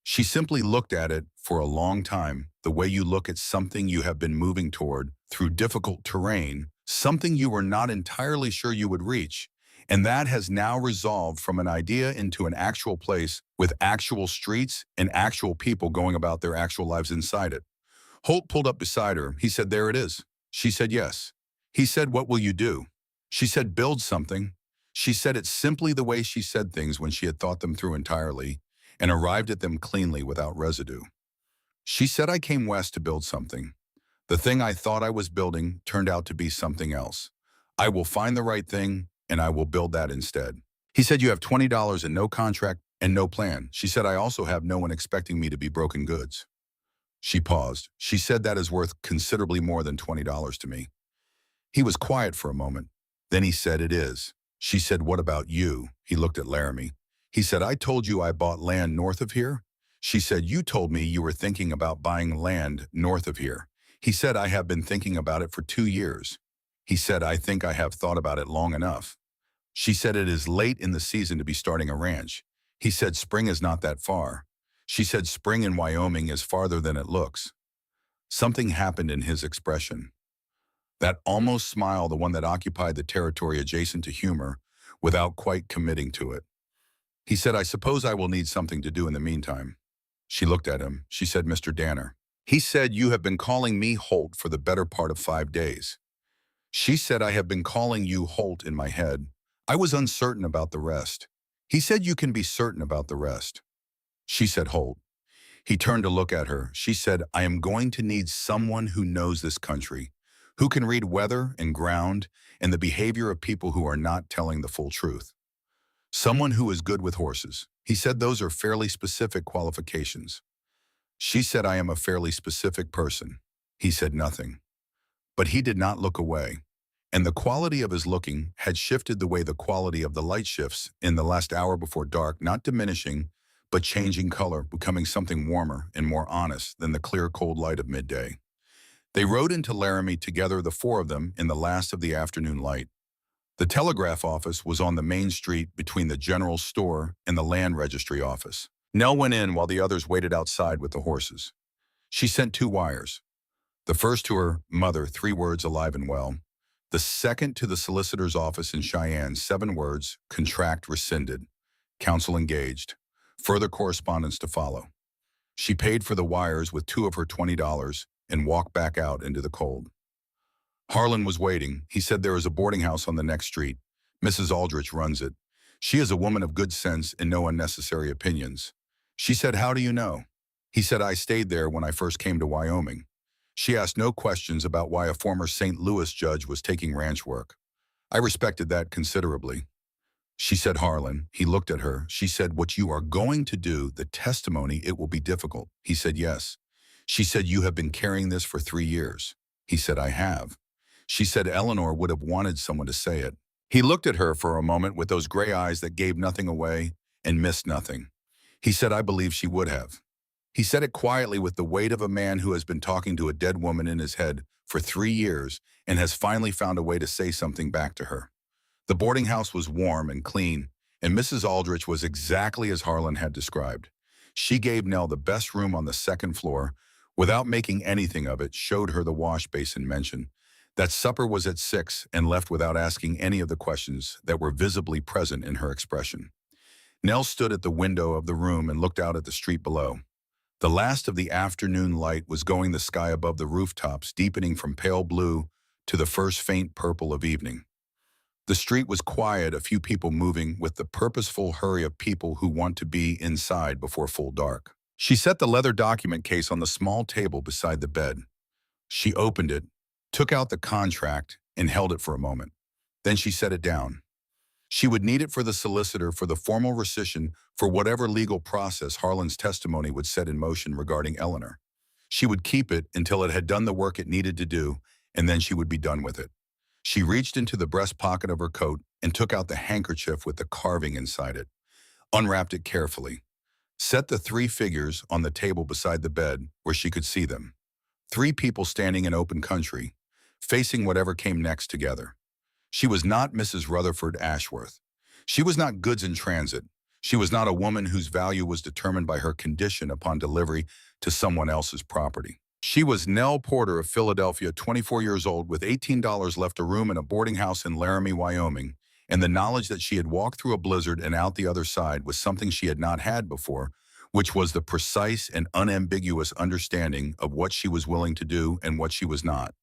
She simply looked at it for a long time, the way you look at something you have been moving toward through difficult terrain, something you were not entirely sure you would reach, and that has now resolved from an idea into an actual place with actual streets and actual people going about their actual lives inside it. Holt pulled up beside her. He said, "There it is." She said, "Yes." He said, "What will you do?" She said, "Build something." She said it simply the way she said things when she had thought them through entirely and arrived at them cleanly without residue. She said, "I came west to build something. The thing I thought I was building turned out to be something else. I will find the right thing, and I will build that instead." He said, "You have $20 and no contract and no plan." She said, "I also have no one expecting me to be broken goods." She paused. She said, "That is worth considerably more than $20 to me." He was quiet for a moment. Then he said, "It is." She said, "What about you?" He looked at Laramie. He said, "I told you I bought land north of here." She said, "You told me you were thinking about buying land north of here." He said, "I have been thinking about it for 2 years." He said, "I think I have thought about it long enough." She said, "It is late in the season to be starting a ranch." He said, "Spring is not that far." She said, "Spring in Wyoming is farther than it looks." Something happened in his expression. That almost smile, the one that occupied the territory adjacent to humor, without quite committing to it. He said, "I suppose I will need something to do in the meantime." She looked at him. She said, "Mr. Danner." He said, "You have been calling me Holt for the better part of 5 days." She said, "I have been calling you Holt in my head. I was uncertain about the rest." He said, "You can be certain about the rest." She said, "Holt." He turned to look at her. She said, "I am going to need someone who knows this country, who can read weather and ground and the behavior of people who are not telling the full truth. Someone who is good with horses." He said, "Those are fairly specific qualifications." She said, "I am a fairly specific person." He said nothing. But he did not look away. And the quality of his looking had shifted the way the quality of the light shifts in the last hour before dark, not diminishing, but changing color, becoming something warmer and more honest than the clear, cold light of midday. They rode into Laramie together, the four of them, in the last of the afternoon light. The telegraph office was on the main street between the general store and the land registry office. Nell went in while the others waited outside with the horses. She sent 2 wires. The first to her mother, 3 words, "alive and well." The second to the solicitor's office in Cheyenne, 7 words, "contract rescinded." Counsel engaged. Further correspondence to follow. She paid for the wires with two of her $20 and walked back out into the cold. Harlan was waiting. He said there is a boarding house on the next street. Mrs. Aldrich runs it. She is a woman of good sense and no unnecessary opinions. She said, "How do you know?" He said, "I stayed there when I first came to Wyoming." She asked no questions about why a former St. Louis judge was taking ranch work. I respected that considerably. She said, "Harlan." He looked at her. She said, "What you are going to do, the testimony, it will be difficult." He said, "Yes." She said, "You have been carrying this for 3 years." He said, "I have." She said, "Eleanor would have wanted someone to say it." He looked at her for a moment with those gray eyes that gave nothing away and missed nothing. He said, "I believe she would have." He said it quietly with the weight of a man who has been talking to a dead woman in his head for 3 years and has finally found a way to say something back to her. The boarding house was warm and clean, and Mrs. Aldrich was exactly as Harlan had described. She gave Nell the best room on the second floor, without making anything of it, showed her the wash basin mentioned, that supper was at 6 and left without asking any of the questions that were visibly present in her expression. Nell stood at the window of the room and looked out at the street below. The last of the afternoon light was going the sky above the rooftops, deepening from pale blue to the first faint purple of evening. The street was quiet, a few people moving with the purposeful hurry of people who want to be inside before full dark. She set the leather document case on the small table beside the bed. She opened it, took out the contract, and held it for a moment. Then she set it down. She would need it for the solicitor for the formal rescission for whatever legal process Harlan's testimony would set in motion regarding Eleanor. She would keep it until it had done the work it needed to do, and then she would be done with it. She reached into the breast pocket of her coat and took out the handkerchief with the carving inside it, unwrapped it carefully, set the 3 figures on the table beside the bed where she could see them. 3 people standing in open country, facing whatever came next together. She was not Mrs. Rutherford Ashworth. She was not goods in transit. She was not a woman whose value was determined by her condition upon delivery to someone else's property. She was Nell Porter of Philadelphia, 24 years old, with $18 left a room in a boarding house in Laramie, Wyoming, and the knowledge that she had walked through a blizzard and out the other side was something she had not had before, which was the precise and unambiguous understanding of what she was willing to do and what she was not,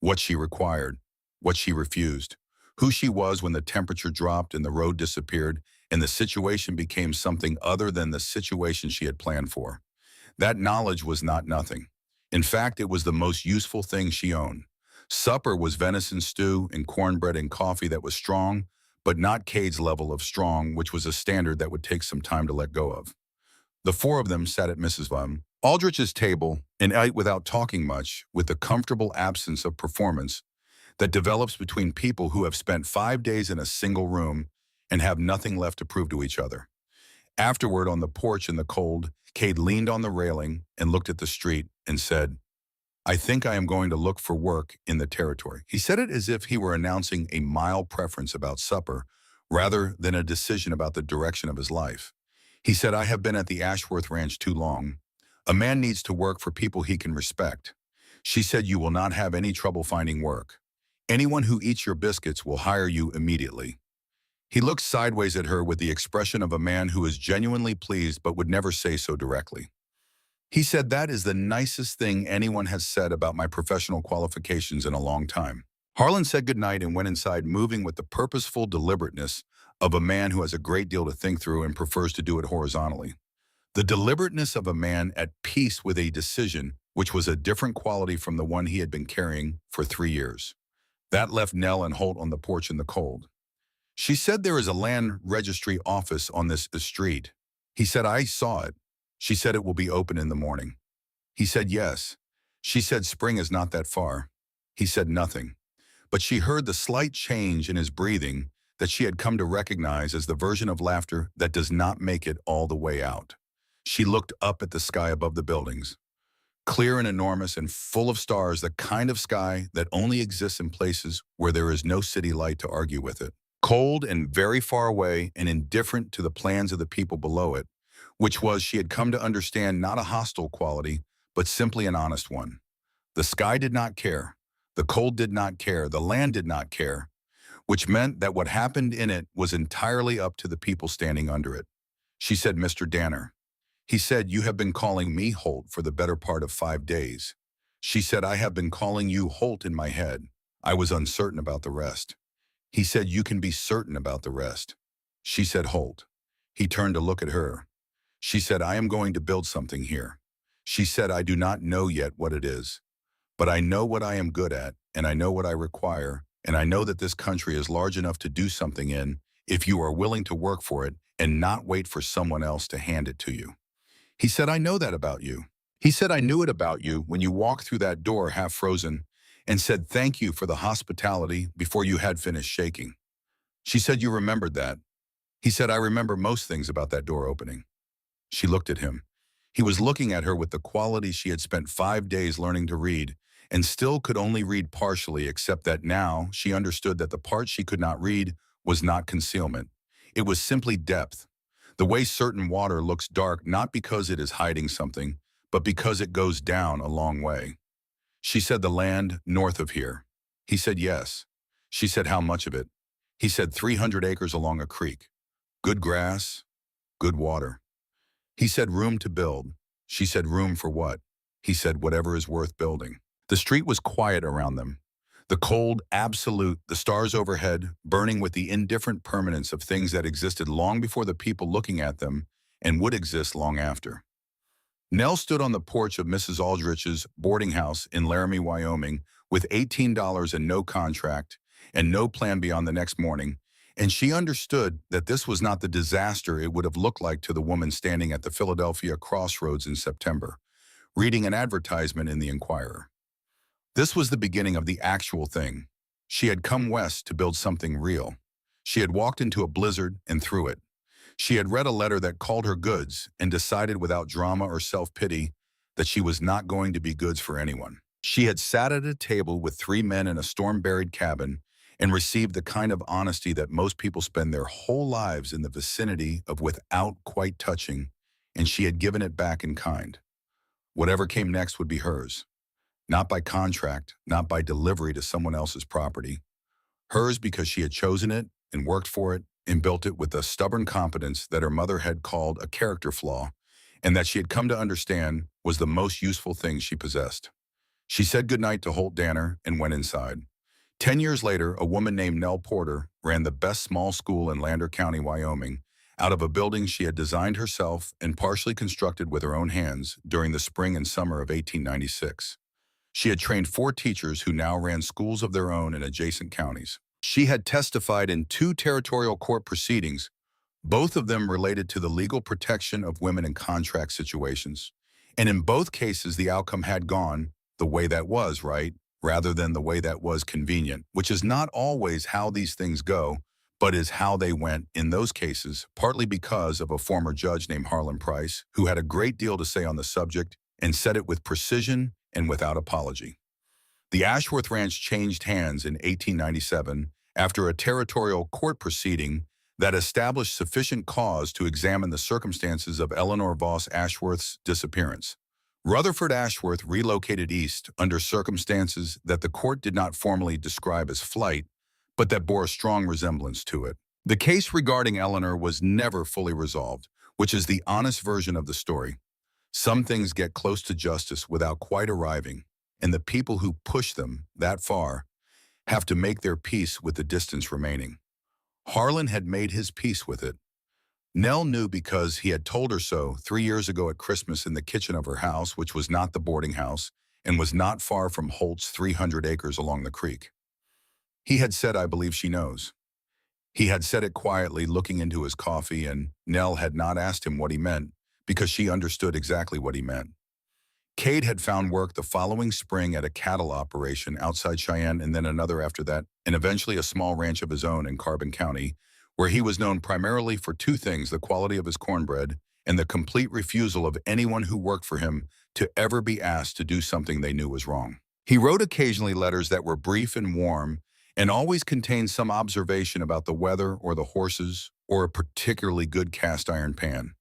what she required, what she refused, who she was when the temperature dropped and the road disappeared and the situation became something other than the situation she had planned for. That knowledge was not nothing. In fact, it was the most useful thing she owned. Supper was venison stew and cornbread and coffee that was strong, but not Cade's level of strong, which was a standard that would take some time to let go of. The 4 of them sat at Mrs. Aldrich's table and ate without talking much, with the comfortable absence of performance that develops between people who have spent 5 days in a single room and have nothing left to prove to each other. Afterward, on the porch in the cold, Cade leaned on the railing and looked at the street and said, "I think I am going to look for work in the territory." He said it as if he were announcing a mild preference about supper rather than a decision about the direction of his life. He said, "I have been at the Ashworth Ranch too long. A man needs to work for people he can respect." She said, "You will not have any trouble finding work. Anyone who eats your biscuits will hire you immediately." He looked sideways at her with the expression of a man who is genuinely pleased but would never say so directly. He said, "That is the nicest thing anyone has said about my professional qualifications in a long time." Harlan said goodnight and went inside, moving with the purposeful deliberateness of a man who has a great deal to think through and prefers to do it horizontally. The deliberateness of a man at peace with a decision which was a different quality from the one he had been carrying for 3 years. That left Nell and Holt on the porch in the cold. She said, "There is a land registry office on this street." He said, "I saw it." She said, "It will be open in the morning." He said, "Yes." She said, "Spring is not that far." He said nothing, but she heard the slight change in his breathing that she had come to recognize as the version of laughter that does not make it all the way out. She looked up at the sky above the buildings, clear and enormous and full of stars, the kind of sky that only exists in places where there is no city light to argue with it. Cold and very far away and indifferent to the plans of the people below it, which was, she had come to understand, not a hostile quality, but simply an honest one. The sky did not care. The cold did not care. The land did not care, which meant that what happened in it was entirely up to the people standing under it. She said, Mr. Danner. He said, you have been calling me Holt for the better part of 5 days. She said, I have been calling you Holt in my head. I was uncertain about the rest. He said, you can be certain about the rest. She said, Holt. He turned to look at her. She said, I am going to build something here. She said, I do not know yet what it is, but I know what I am good at, and I know what I require, and I know that this country is large enough to do something in if you are willing to work for it and not wait for someone else to hand it to you. He said, I know that about you. He said, I knew it about you when you walked through that door half frozen and said thank you for the hospitality before you had finished shaking. She said, you remembered that. He said, I remember most things about that door opening. She looked at him. He was looking at her with the quality she had spent 5 days learning to read and still could only read partially, except that now she understood that the part she could not read was not concealment. It was simply depth. The way certain water looks dark not because it is hiding something, but because it goes down a long way. She said, the land north of here. He said, yes. She said, how much of it? He said, 300 acres along a creek. Good grass, good water. He said, room to build. She said, room for what? He said, whatever is worth building. The street was quiet around them. The cold, absolute, the stars overhead, burning with the indifferent permanence of things that existed long before the people looking at them and would exist long after. Nell stood on the porch of Mrs. Aldrich's boarding house in Laramie, Wyoming, with $18 and no contract and no plan beyond the next morning, and she understood that this was not the disaster it would have looked like to the woman standing at the Philadelphia crossroads in September, reading an advertisement in the Inquirer. This was the beginning of the actual thing. She had come west to build something real. She had walked into a blizzard and through it. She had read a letter that called her goods and decided without drama or self-pity that she was not going to be goods for anyone. She had sat at a table with 3 men in a storm-buried cabin and received the kind of honesty that most people spend their whole lives in the vicinity of without quite touching, and she had given it back in kind. Whatever came next would be hers. Not by contract, not by delivery to someone else's property. Hers because she had chosen it and worked for it and built it with a stubborn competence that her mother had called a character flaw and that she had come to understand was the most useful thing she possessed. She said goodnight to Holt Danner and went inside. 10 years later, a woman named Nell Porter ran the best small school in Lander County, Wyoming, out of a building she had designed herself and partially constructed with her own hands during the spring and summer of 1896. She had trained 4 teachers who now ran schools of their own in adjacent counties. She had testified in 2 territorial court proceedings, both of them related to the legal protection of women in contract situations. And in both cases, the outcome had gone the way that was right, rather than the way that was convenient, which is not always how these things go, but is how they went in those cases, partly because of a former judge named Harlan Price, who had a great deal to say on the subject and said it with precision and without apology. The Ashworth Ranch changed hands in 1897 after a territorial court proceeding that established sufficient cause to examine the circumstances of Eleanor Voss Ashworth's disappearance. Rutherford Ashworth relocated east under circumstances that the court did not formally describe as flight, but that bore a strong resemblance to it. The case regarding Eleanor was never fully resolved, which is the honest version of the story. Some things get close to justice without quite arriving, and the people who push them that far have to make their peace with the distance remaining. Harlan had made his peace with it. Nell knew because he had told her so 3 years ago at Christmas in the kitchen of her house, which was not the boarding house and was not far from Holt's 300 acres along the creek. He had said, I believe she knows. He had said it quietly, looking into his coffee, and Nell had not asked him what he meant because she understood exactly what he meant. Cade had found work the following spring at a cattle operation outside Cheyenne, and then another after that, and eventually a small ranch of his own in Carbon County, where he was known primarily for 2 things, the quality of his cornbread and the complete refusal of anyone who worked for him to ever be asked to do something they knew was wrong. He wrote occasionally letters that were brief and warm and always contained some observation about the weather or the horses or a particularly good cast iron pan.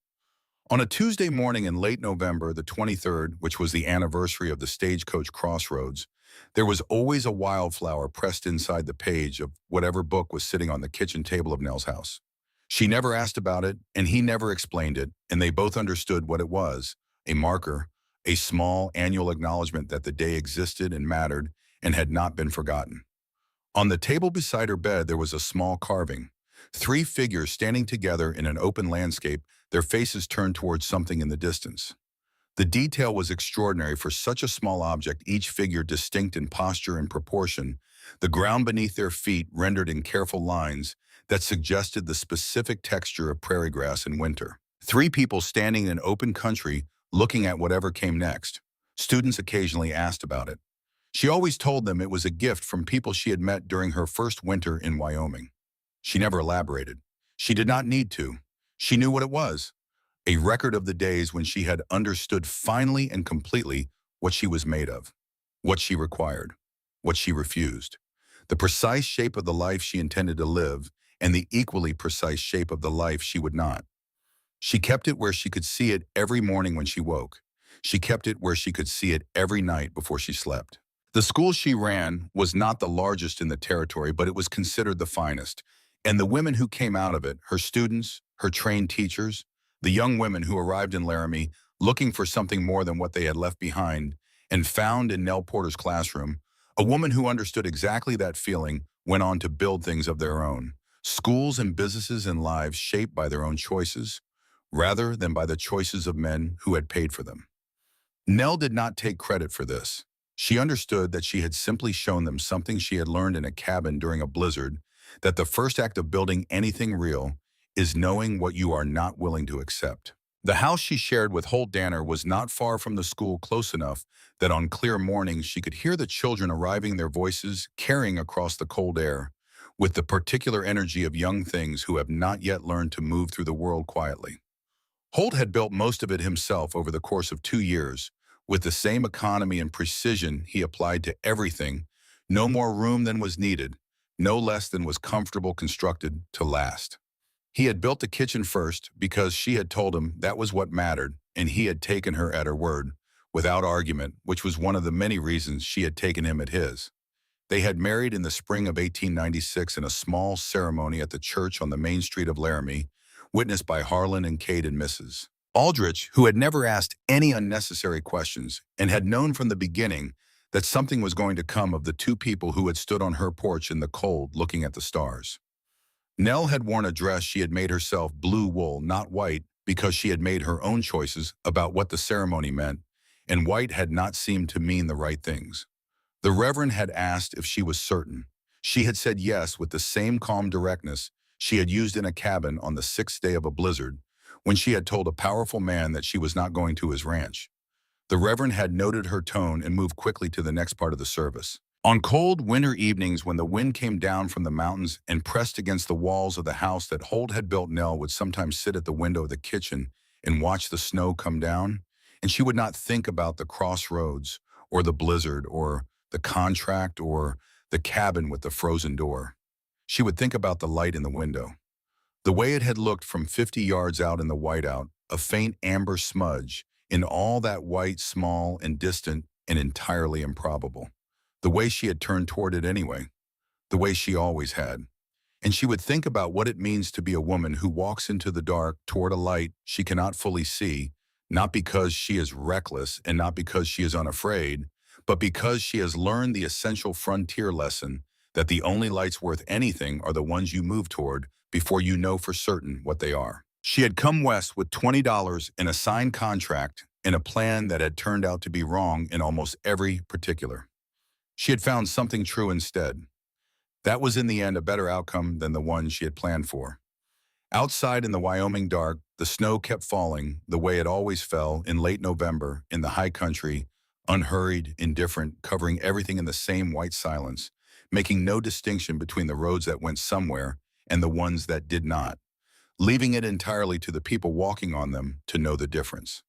On a Tuesday morning in late November, the 23rd, which was the anniversary of the Stagecoach Crossroads, there was always a wildflower pressed inside the page of whatever book was sitting on the kitchen table of Nell's house. She never asked about it, and he never explained it, and they both understood what it was, a marker, a small annual acknowledgement that the day existed and mattered and had not been forgotten. On the table beside her bed there was a small carving. Three figures standing together in an open landscape, their faces turned towards something in the distance. The detail was extraordinary for such a small object, each figure distinct in posture and proportion, the ground beneath their feet rendered in careful lines that suggested the specific texture of prairie grass in winter. Three people standing in open country, looking at whatever came next. Students occasionally asked about it. She always told them it was a gift from people she had met during her first winter in Wyoming. She never elaborated. She did not need to. She knew what it was, a record of the days when she had understood finally and completely what she was made of, what she required, what she refused, the precise shape of the life she intended to live, and the equally precise shape of the life she would not. She kept it where she could see it every morning when she woke. She kept it where she could see it every night before she slept. The school she ran was not the largest in the territory, but it was considered the finest. And the women who came out of it, her students, her trained teachers, the young women who arrived in Laramie looking for something more than what they had left behind and found in Nell Porter's classroom, a woman who understood exactly that feeling went on to build things of their own. Schools and businesses and lives shaped by their own choices, rather than by the choices of men who had paid for them. Nell did not take credit for this. She understood that she had simply shown them something she had learned in a cabin during a blizzard, that the first act of building anything real is knowing what you are not willing to accept. The house she shared with Holt Danner was not far from the school, close enough that on clear mornings she could hear the children arriving, their voices carrying across the cold air, with the particular energy of young things who have not yet learned to move through the world quietly. Holt had built most of it himself over the course of 2 years, with the same economy and precision he applied to everything, no more room than was needed, no less than was comfortable constructed to last. He had built the kitchen first because she had told him that was what mattered, and he had taken her at her word, without argument, which was one of the many reasons she had taken him at his. They had married in the spring of 1896 in a small ceremony at the church on the main street of Laramie, witnessed by Harlan and Kate and Mrs. Aldrich, who had never asked any unnecessary questions and had known from the beginning that something was going to come of the two people who had stood on her porch in the cold looking at the stars. Nell had worn a dress she had made herself, blue wool, not white, because she had made her own choices about what the ceremony meant, and white had not seemed to mean the right things. The Reverend had asked if she was certain. She had said yes with the same calm directness she had used in a cabin on the sixth day of a blizzard, when she had told a powerful man that she was not going to his ranch. The Reverend had noted her tone and moved quickly to the next part of the service. On cold winter evenings when the wind came down from the mountains and pressed against the walls of the house that Holt had built, Nell would sometimes sit at the window of the kitchen and watch the snow come down, and she would not think about the crossroads or the blizzard or the contract or the cabin with the frozen door. She would think about the light in the window. The way it had looked from 50 yards out in the whiteout, a faint amber smudge, in all that white, small and distant and entirely improbable. The way she had turned toward it anyway, the way she always had. And she would think about what it means to be a woman who walks into the dark toward a light she cannot fully see, not because she is reckless and not because she is unafraid, but because she has learned the essential frontier lesson that the only lights worth anything are the ones you move toward before you know for certain what they are. She had come west with $20 in a signed contract and a plan that had turned out to be wrong in almost every particular. She had found something true instead. That was in the end a better outcome than the one she had planned for. Outside in the Wyoming dark, the snow kept falling the way it always fell in late November in the high country, unhurried, indifferent, covering everything in the same white silence, making no distinction between the roads that went somewhere and the ones that did not, leaving it entirely to the people walking on them to know the difference.